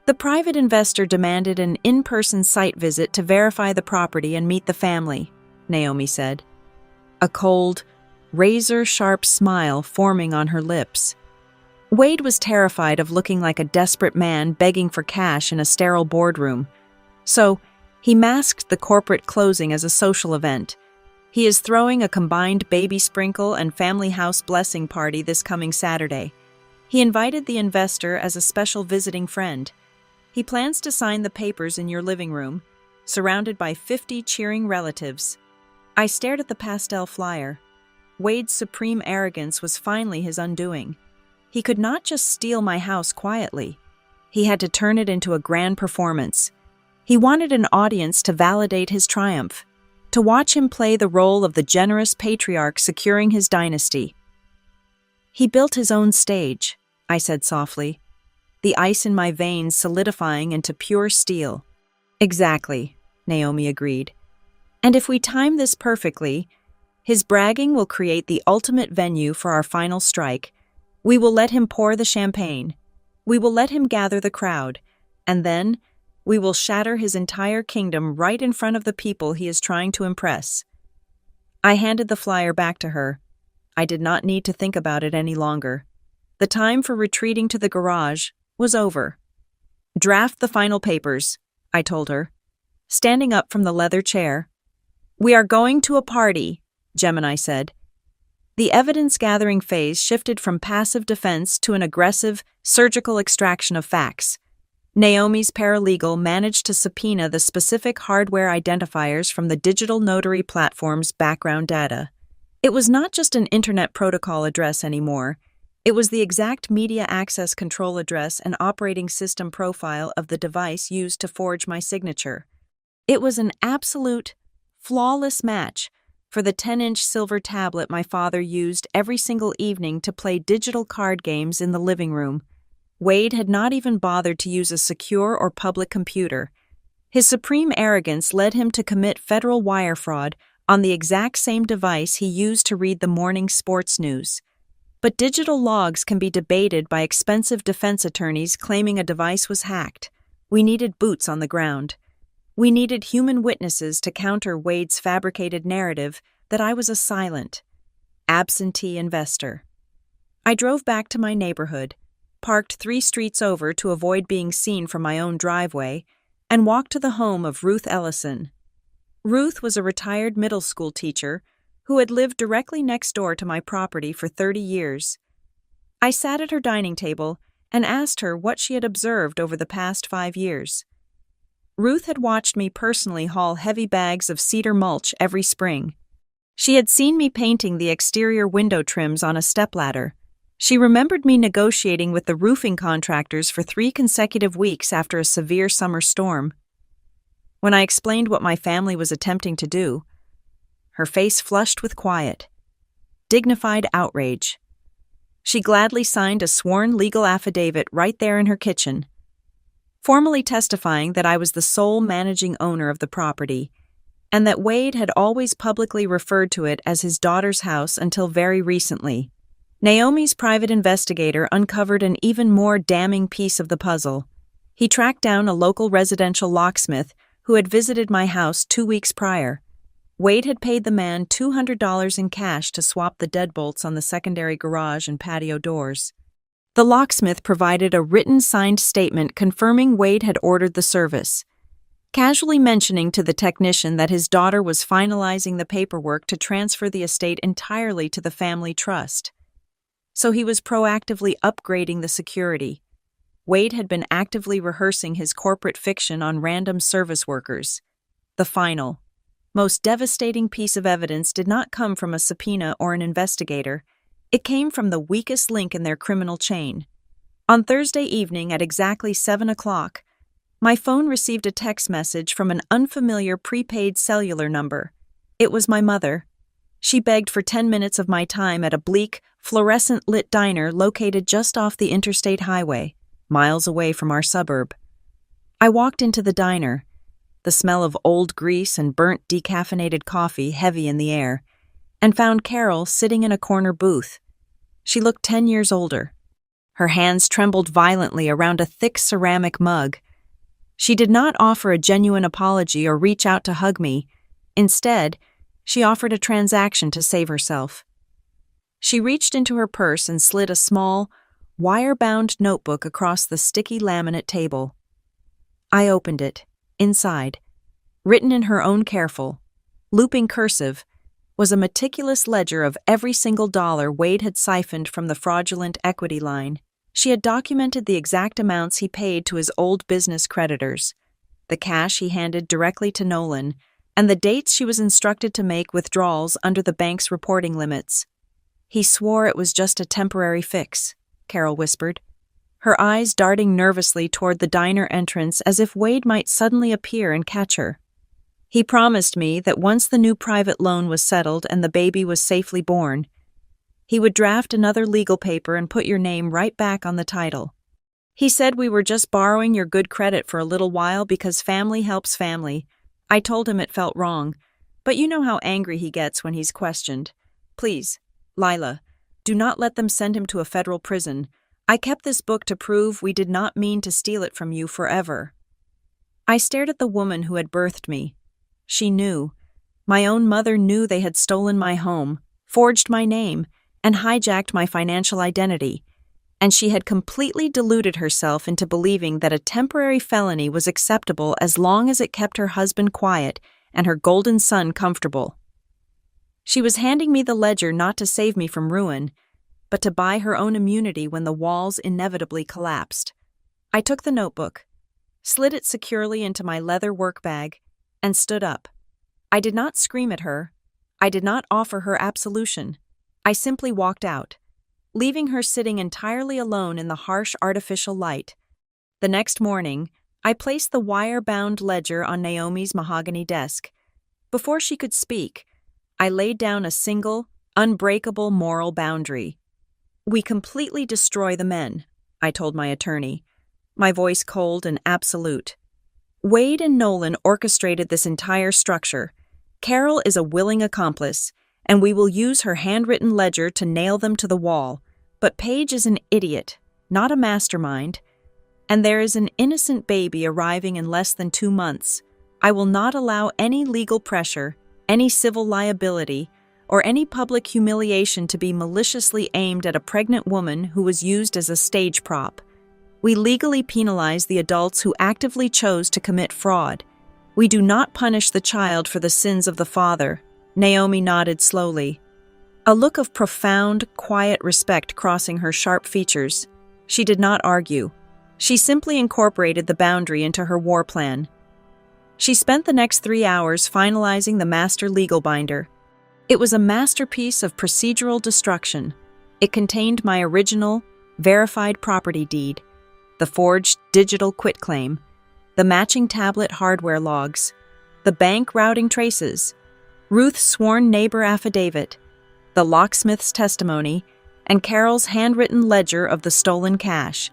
The private investor demanded an in-person site visit to verify the property and meet the family, Naomi said. A cold, razor-sharp smile forming on her lips. Wade was terrified of looking like a desperate man begging for cash in a sterile boardroom. So, he masked the corporate closing as a social event. He is throwing a combined baby sprinkle and family house blessing party this coming Saturday. He invited the investor as a special visiting friend. He plans to sign the papers in your living room, surrounded by 50 cheering relatives. I stared at the pastel flyer. Wade's supreme arrogance was finally his undoing. He could not just steal my house quietly. He had to turn it into a grand performance. He wanted an audience to validate his triumph, to watch him play the role of the generous patriarch securing his dynasty. He built his own stage, I said softly, the ice in my veins solidifying into pure steel. Exactly, Naomi agreed. And if we time this perfectly, his bragging will create the ultimate venue for our final strike. We will let him pour the champagne. We will let him gather the crowd. And then, we will shatter his entire kingdom right in front of the people he is trying to impress. I handed the flyer back to her. I did not need to think about it any longer. The time for retreating to the garage was over. Draft the final papers, I told her, standing up from the leather chair. We are going to a party, Gemini said. The evidence-gathering phase shifted from passive defense to an aggressive, surgical extraction of facts. Naomi's paralegal managed to subpoena the specific hardware identifiers from the digital notary platform's background data. It was not just an internet protocol address anymore. It was the exact media access control address and operating system profile of the device used to forge my signature. It was an absolute, flawless match for the 10-inch silver tablet my father used every single evening to play digital card games in the living room. Wade had not even bothered to use a secure or public computer. His supreme arrogance led him to commit federal wire fraud on the exact same device he used to read the morning sports news. But digital logs can be debated by expensive defense attorneys claiming a device was hacked. We needed boots on the ground. We needed human witnesses to counter Wade's fabricated narrative that I was a silent, absentee investor. I drove back to my neighborhood, parked 3 streets over to avoid being seen from my own driveway, and walked to the home of Ruth Ellison. Ruth was a retired middle school teacher who had lived directly next door to my property for 30 years. I sat at her dining table and asked her what she had observed over the past 5 years. Ruth had watched me personally haul heavy bags of cedar mulch every spring. She had seen me painting the exterior window trims on a stepladder. She remembered me negotiating with the roofing contractors for 3 consecutive weeks after a severe summer storm. When I explained what my family was attempting to do, her face flushed with quiet, dignified outrage. She gladly signed a sworn legal affidavit right there in her kitchen, formally testifying that I was the sole managing owner of the property, and that Wade had always publicly referred to it as his daughter's house until very recently. Naomi's private investigator uncovered an even more damning piece of the puzzle. He tracked down a local residential locksmith who had visited my house 2 weeks prior. Wade had paid the man $200 in cash to swap the deadbolts on the secondary garage and patio doors. The locksmith provided a written signed statement confirming Wade had ordered the service, casually mentioning to the technician that his daughter was finalizing the paperwork to transfer the estate entirely to the family trust. So he was proactively upgrading the security. Wade had been actively rehearsing his corporate fiction on random service workers. The final, most devastating piece of evidence did not come from a subpoena or an investigator. It came from the weakest link in their criminal chain. On Thursday evening at exactly 7 o'clock, my phone received a text message from an unfamiliar prepaid cellular number. It was my mother. She begged for 10 minutes of my time at a bleak, fluorescent-lit diner located just off the interstate highway, miles away from our suburb. I walked into the diner, the smell of old grease and burnt decaffeinated coffee heavy in the air, and found Carol sitting in a corner booth. She looked 10 years older. Her hands trembled violently around a thick ceramic mug. She did not offer a genuine apology or reach out to hug me. Instead, she offered a transaction to save herself. She reached into her purse and slid a small, wire-bound notebook across the sticky laminate table. I opened it. Inside, written in her own careful, looping cursive, was a meticulous ledger of every single dollar Wade had siphoned from the fraudulent equity line. She had documented the exact amounts he paid to his old business creditors, the cash he handed directly to Nolan, and the dates she was instructed to make withdrawals under the bank's reporting limits. He swore it was just a temporary fix, Carol whispered, her eyes darting nervously toward the diner entrance as if Wade might suddenly appear and catch her. He promised me that once the new private loan was settled and the baby was safely born, he would draft another legal paper and put your name right back on the title. He said we were just borrowing your good credit for a little while because family helps family. I told him it felt wrong, but you know how angry he gets when he's questioned. Please, Lila, do not let them send him to a federal prison. I kept this book to prove we did not mean to steal it from you forever. I stared at the woman who had birthed me. She knew. My own mother knew they had stolen my home, forged my name, and hijacked my financial identity, and she had completely deluded herself into believing that a temporary felony was acceptable as long as it kept her husband quiet and her golden son comfortable. She was handing me the ledger not to save me from ruin, but to buy her own immunity when the walls inevitably collapsed. I took the notebook, slid it securely into my leather work bag, and stood up. I did not scream at her. I did not offer her absolution. I simply walked out, leaving her sitting entirely alone in the harsh artificial light. The next morning, I placed the wire-bound ledger on Naomi's mahogany desk. Before she could speak, I laid down a single, unbreakable moral boundary. We completely destroy the men, I told my attorney, my voice cold and absolute. Wade and Nolan orchestrated this entire structure. Carol is a willing accomplice, and we will use her handwritten ledger to nail them to the wall. But Paige is an idiot, not a mastermind. And there is an innocent baby arriving in less than 2 months. I will not allow any legal pressure, any civil liability, or any public humiliation to be maliciously aimed at a pregnant woman who was used as a stage prop. We legally penalize the adults who actively chose to commit fraud. We do not punish the child for the sins of the father. Naomi nodded slowly, a look of profound, quiet respect crossing her sharp features. She did not argue. She simply incorporated the boundary into her war plan. She spent the next 3 hours finalizing the master legal binder. It was a masterpiece of procedural destruction. It contained my original, verified property deed, the forged digital quitclaim, the matching tablet hardware logs, the bank routing traces, Ruth's sworn neighbor affidavit, the locksmith's testimony, and Carol's handwritten ledger of the stolen cash.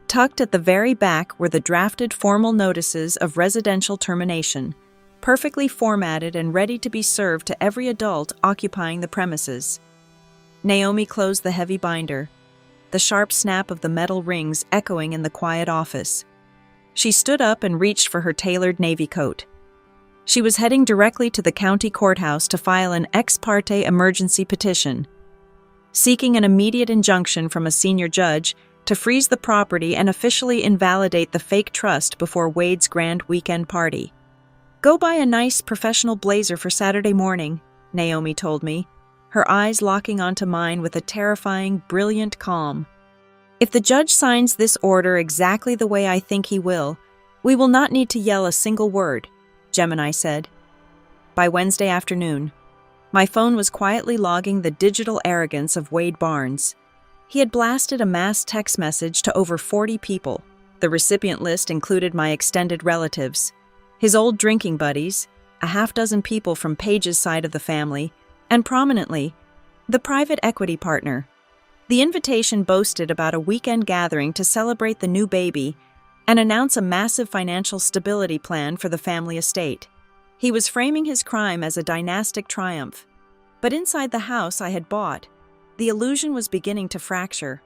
Tucked at the very back were the drafted formal notices of residential termination, perfectly formatted and ready to be served to every adult occupying the premises. Naomi closed the heavy binder, the sharp snap of the metal rings echoing in the quiet office. She stood up and reached for her tailored navy coat. She was heading directly to the county courthouse to file an ex parte emergency petition, seeking an immediate injunction from a senior judge to freeze the property and officially invalidate the fake trust before Wade's grand weekend party. "Go buy a nice professional blazer for Saturday morning," Naomi told me, her eyes locking onto mine with a terrifying, brilliant calm. "If the judge signs this order exactly the way I think he will, we will not need to yell a single word," Gemini said. By Wednesday afternoon, my phone was quietly logging the digital arrogance of Wade Barnes. He had blasted a mass text message to over 40 people. The recipient list included my extended relatives, his old drinking buddies, a half-dozen people from Paige's side of the family, and prominently, the private equity partner. The invitation boasted about a weekend gathering to celebrate the new baby and announce a massive financial stability plan for the family estate. He was framing his crime as a dynastic triumph. But inside the house I had bought, the illusion was beginning to fracture.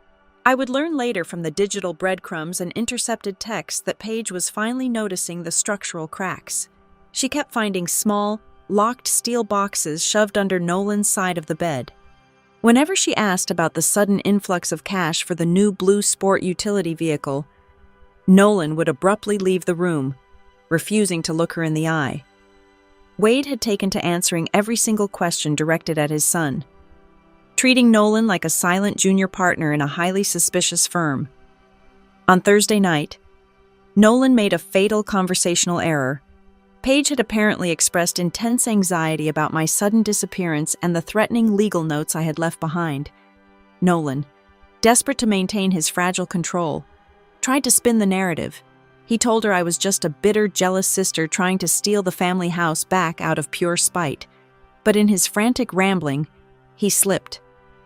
I would learn later from the digital breadcrumbs and intercepted texts that Paige was finally noticing the structural cracks. She kept finding small, locked steel boxes shoved under Nolan's side of the bed. Whenever she asked about the sudden influx of cash for the new blue sport utility vehicle, Nolan would abruptly leave the room, refusing to look her in the eye. Wade had taken to answering every single question directed at his son, treating Nolan like a silent junior partner in a highly suspicious firm. On Thursday night, Nolan made a fatal conversational error. Paige had apparently expressed intense anxiety about my sudden disappearance and the threatening legal notes I had left behind. Nolan, desperate to maintain his fragile control, tried to spin the narrative. He told her I was just a bitter, jealous sister trying to steal the family house back out of pure spite. But in his frantic rambling, he slipped.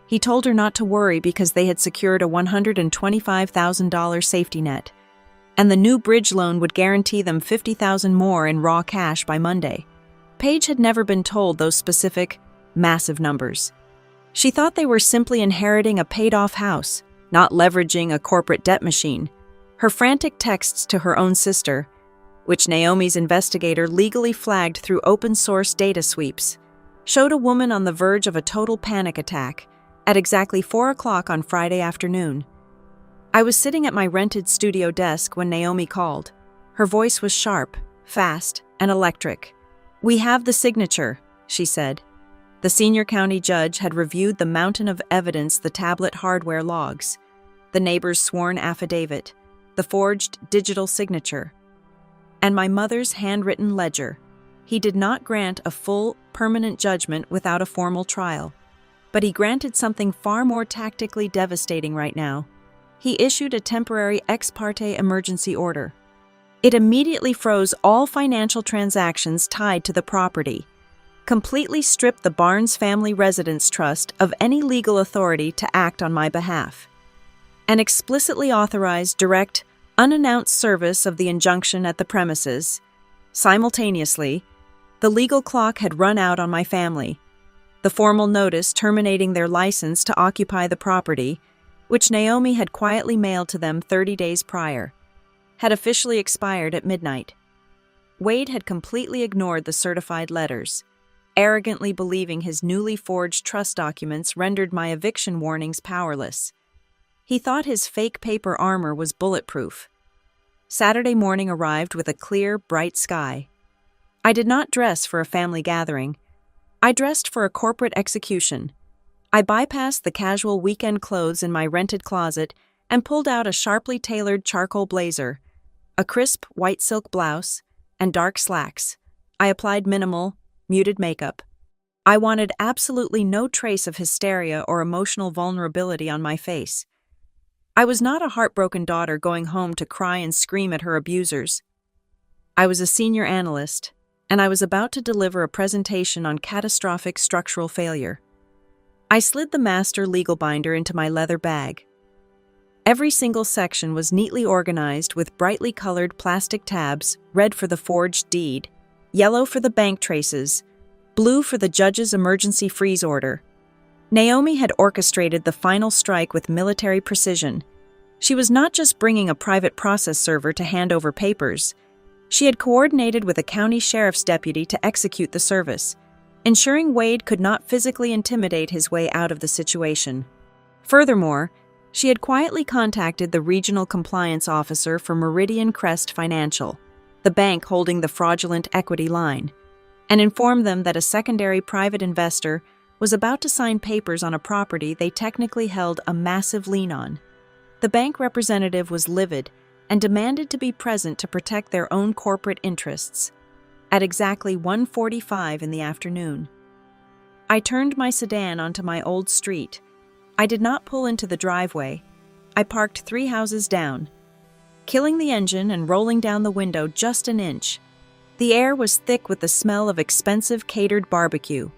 He told her not to worry because they had secured a $125,000 safety net, and the new bridge loan would guarantee them $50,000 more in raw cash by Monday. Paige had never been told those specific, massive numbers. She thought they were simply inheriting a paid-off house, not leveraging a corporate debt machine. Her frantic texts to her own sister, which Naomi's investigator legally flagged through open-source data sweeps, showed a woman on the verge of a total panic attack at exactly 4 o'clock on Friday afternoon. I was sitting at my rented studio desk when Naomi called. Her voice was sharp, fast, and electric. "We have the signature," she said. The senior county judge had reviewed the mountain of evidence, the tablet hardware logs, the neighbor's sworn affidavit, the forged digital signature, and my mother's handwritten ledger. He did not grant a full, permanent judgment without a formal trial, but he granted something far more tactically devastating right now. He issued a temporary ex parte emergency order. It immediately froze all financial transactions tied to the property, completely stripped the Barnes Family Residence Trust of any legal authority to act on my behalf, and explicitly authorized direct, unannounced service of the injunction at the premises. Simultaneously, the legal clock had run out on my family. The formal notice terminating their license to occupy the property, which Naomi had quietly mailed to them 30 days prior, had officially expired at midnight. Wade had completely ignored the certified letters, arrogantly believing his newly forged trust documents rendered my eviction warnings powerless. He thought his fake paper armor was bulletproof. Saturday morning arrived with a clear, bright sky. I did not dress for a family gathering. I dressed for a corporate execution. I bypassed the casual weekend clothes in my rented closet and pulled out a sharply tailored charcoal blazer, a crisp white silk blouse, and dark slacks. I applied minimal, muted makeup. I wanted absolutely no trace of hysteria or emotional vulnerability on my face. I was not a heartbroken daughter going home to cry and scream at her abusers. I was a senior analyst, and I was about to deliver a presentation on catastrophic structural failure. I slid the master legal binder into my leather bag. Every single section was neatly organized with brightly colored plastic tabs, red for the forged deed, yellow for the bank traces, blue for the judge's emergency freeze order. Naomi had orchestrated the final strike with military precision. She was not just bringing a private process server to hand over papers. She had coordinated with a county sheriff's deputy to execute the service, ensuring Wade could not physically intimidate his way out of the situation. Furthermore, she had quietly contacted the regional compliance officer for Meridian Crest Financial, the bank holding the fraudulent equity line, and informed them that a secondary private investor was about to sign papers on a property they technically held a massive lien on. The bank representative was livid and demanded to be present to protect their own corporate interests. At exactly 1:45 in the afternoon, I turned my sedan onto my old street. I did not pull into the driveway. I parked 3 houses down, killing the engine and rolling down the window just an inch. The air was thick with the smell of expensive catered barbecue.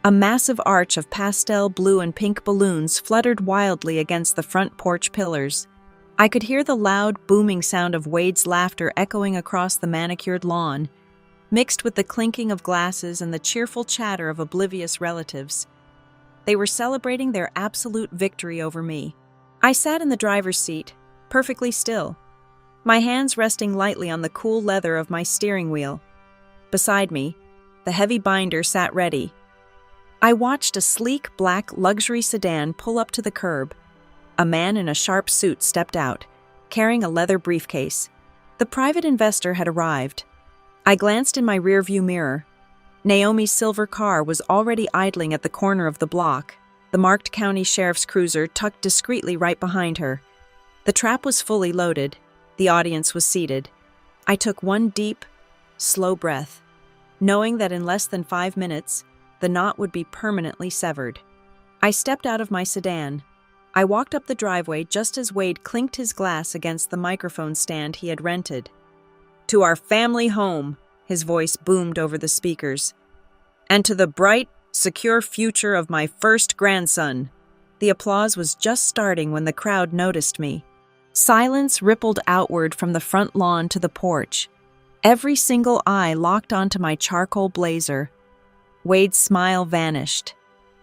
A massive arch of pastel blue and pink balloons fluttered wildly against the front porch pillars. I could hear the loud, booming sound of Wade's laughter echoing across the manicured lawn, mixed with the clinking of glasses and the cheerful chatter of oblivious relatives. They were celebrating their absolute victory over me. I sat in the driver's seat, perfectly still, my hands resting lightly on the cool leather of my steering wheel. Beside me, the heavy binder sat ready. I watched a sleek black luxury sedan pull up to the curb. A man in a sharp suit stepped out, carrying a leather briefcase. The private investor had arrived. I glanced in my rearview mirror. Naomi's silver car was already idling at the corner of the block, the marked county sheriff's cruiser tucked discreetly right behind her. The trap was fully loaded. The audience was seated. I took one deep, slow breath, knowing that in less than 5 minutes, the knot would be permanently severed. I stepped out of my sedan. I walked up the driveway just as Wade clinked his glass against the microphone stand he had rented. "To our family home," his voice boomed over the speakers. "And to the bright, secure future of my first grandson." The applause was just starting when the crowd noticed me. Silence rippled outward from the front lawn to the porch. Every single eye locked onto my charcoal blazer. Wade's smile vanished.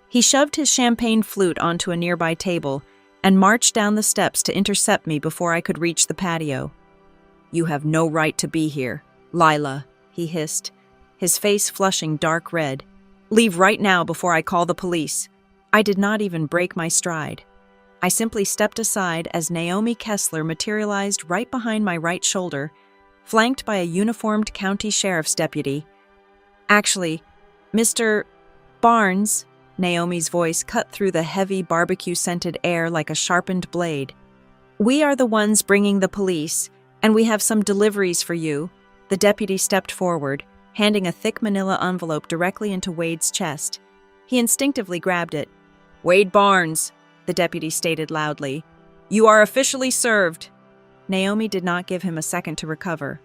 He shoved his champagne flute onto a nearby table and marched down the steps to intercept me before I could reach the patio. "You have no right to be here, Lila," he hissed, his face flushing dark red. "Leave right now before I call the police." I did not even break my stride. I simply stepped aside as Naomi Kessler materialized right behind my right shoulder, flanked by a uniformed county sheriff's deputy. "Actually, Mr. Barnes," Naomi's voice cut through the heavy barbecue-scented air like a sharpened blade. "We are the ones bringing the police, and we have some deliveries for you." The deputy stepped forward, handing a thick manila envelope directly into Wade's chest. He instinctively grabbed it. "Wade Barnes," the deputy stated loudly, "you are officially served." Naomi did not give him a second to recover.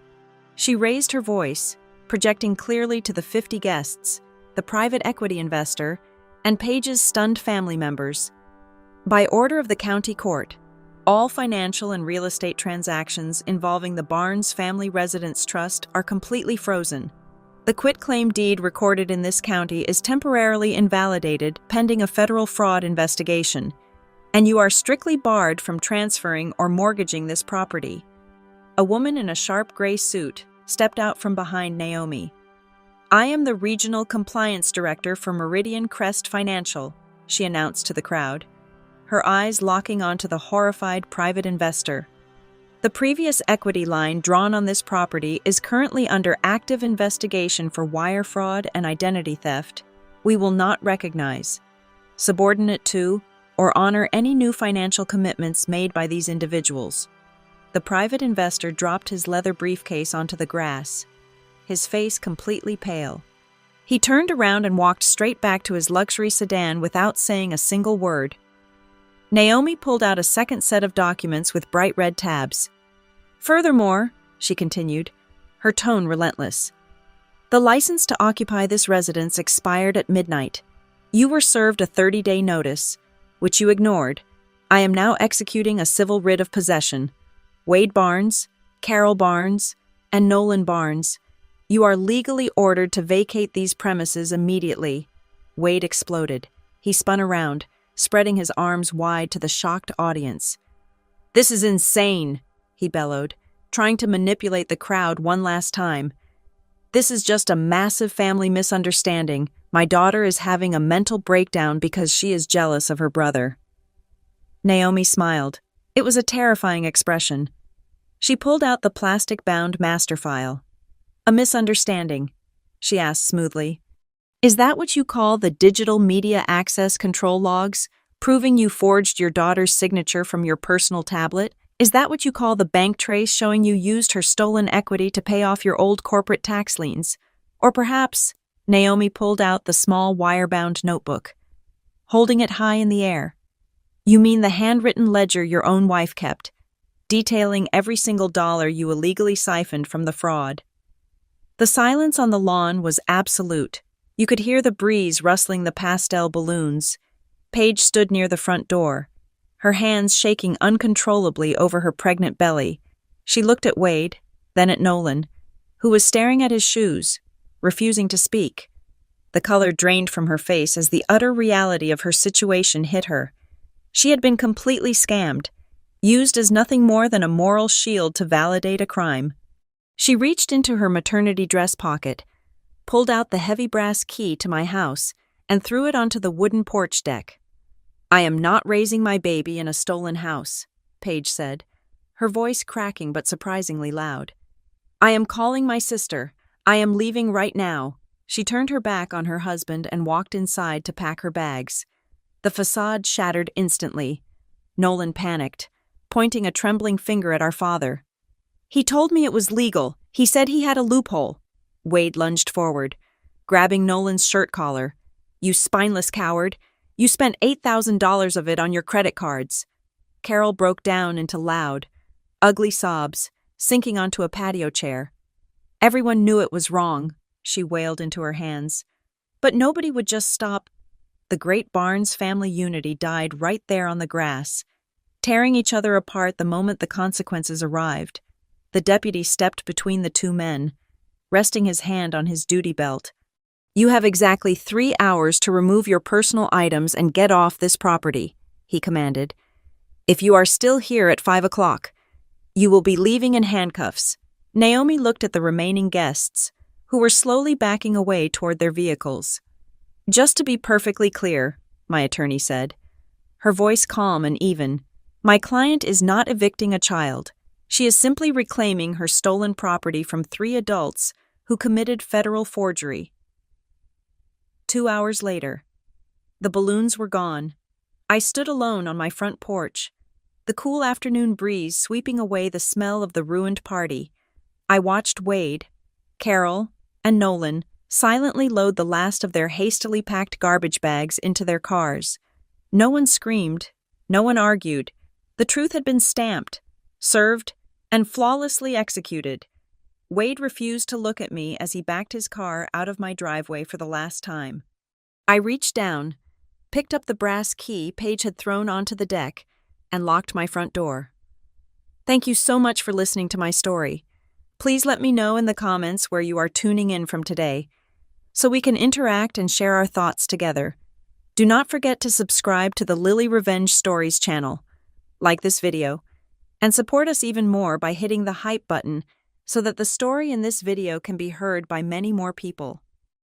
She raised her voice, projecting clearly to the 50 guests, the private equity investor, and Paige's stunned family members. "By order of the county court, all financial and real estate transactions involving the Barnes Family Residence Trust are completely frozen. The quitclaim deed recorded in this county is temporarily invalidated pending a federal fraud investigation, and you are strictly barred from transferring or mortgaging this property." A woman in a sharp gray suit stepped out from behind Naomi. "I am the Regional Compliance Director for Meridian Crest Financial," she announced to the crowd, her eyes locking onto the horrified private investor. "The previous equity line drawn on this property is currently under active investigation for wire fraud and identity theft. We will not recognize, subordinate to, or honor any new financial commitments made by these individuals." The private investor dropped his leather briefcase onto the grass, his face completely pale. He turned around and walked straight back to his luxury sedan without saying a single word. Naomi pulled out a second set of documents with bright red tabs. "Furthermore," she continued, her tone relentless, "the license to occupy this residence expired at midnight. You were served a 30-day notice, which you ignored. I am now executing a civil writ of possession. Wade Barnes, Carol Barnes, and Nolan Barnes, you are legally ordered to vacate these premises immediately." Wade exploded. He spun around, spreading his arms wide to the shocked audience. "This is insane," he bellowed, trying to manipulate the crowd one last time. "This is just a massive family misunderstanding. My daughter is having a mental breakdown because she is jealous of her brother." Naomi smiled. It was a terrifying expression. She pulled out the plastic-bound master file. "A misunderstanding," she asked smoothly. "Is that what you call the digital media access control logs, proving you forged your daughter's signature from your personal tablet? Is that what you call the bank trace showing you used her stolen equity to pay off your old corporate tax liens? Or perhaps," Naomi pulled out the small wire-bound notebook, holding it high in the air, "you mean the handwritten ledger your own wife kept, detailing every single dollar you illegally siphoned from the fraud?" The silence on the lawn was absolute. You could hear the breeze rustling the pastel balloons. Paige stood near the front door, her hands shaking uncontrollably over her pregnant belly. She looked at Wade, then at Nolan, who was staring at his shoes, refusing to speak. The color drained from her face as the utter reality of her situation hit her. She had been completely scammed, used as nothing more than a moral shield to validate a crime. She reached into her maternity dress pocket, pulled out the heavy brass key to my house, and threw it onto the wooden porch deck. "I am not raising my baby in a stolen house," Paige said, her voice cracking but surprisingly loud. "I am calling my sister. I am leaving right now." She turned her back on her husband and walked inside to pack her bags. The facade shattered instantly. Nolan panicked, pointing a trembling finger at our father. "He told me it was legal. He said he had a loophole." Wade lunged forward, grabbing Nolan's shirt collar. "You spineless coward. You spent $8,000 of it on your credit cards." Carol broke down into loud, ugly sobs, sinking onto a patio chair. "Everyone knew it was wrong," she wailed into her hands. "But nobody would just stop." The Great Barnes family unity died right there on the grass, tearing each other apart the moment the consequences arrived. The deputy stepped between the two men, resting his hand on his duty belt. "You have exactly 3 hours to remove your personal items and get off this property," he commanded. "If you are still here at 5 o'clock, you will be leaving in handcuffs." Naomi looked at the remaining guests, who were slowly backing away toward their vehicles. "Just to be perfectly clear," my attorney said, her voice calm and even, "my client is not evicting a child. She is simply reclaiming her stolen property from 3 adults who committed federal forgery." 2 hours later. The balloons were gone. I stood alone on my front porch, the cool afternoon breeze sweeping away the smell of the ruined party. I watched Wade, Carol, and Nolan silently load the last of their hastily packed garbage bags into their cars. No one screamed, no one argued. The truth had been stamped, served, and flawlessly executed. Wade refused to look at me as he backed his car out of my driveway for the last time. I reached down, picked up the brass key Paige had thrown onto the deck, and locked my front door. Thank you so much for listening to my story. Please let me know in the comments where you are tuning in from today, so we can interact and share our thoughts together. Do not forget to subscribe to the Lily Revenge Stories channel, like this video, and support us even more by hitting the hype button so that the story in this video can be heard by many more people.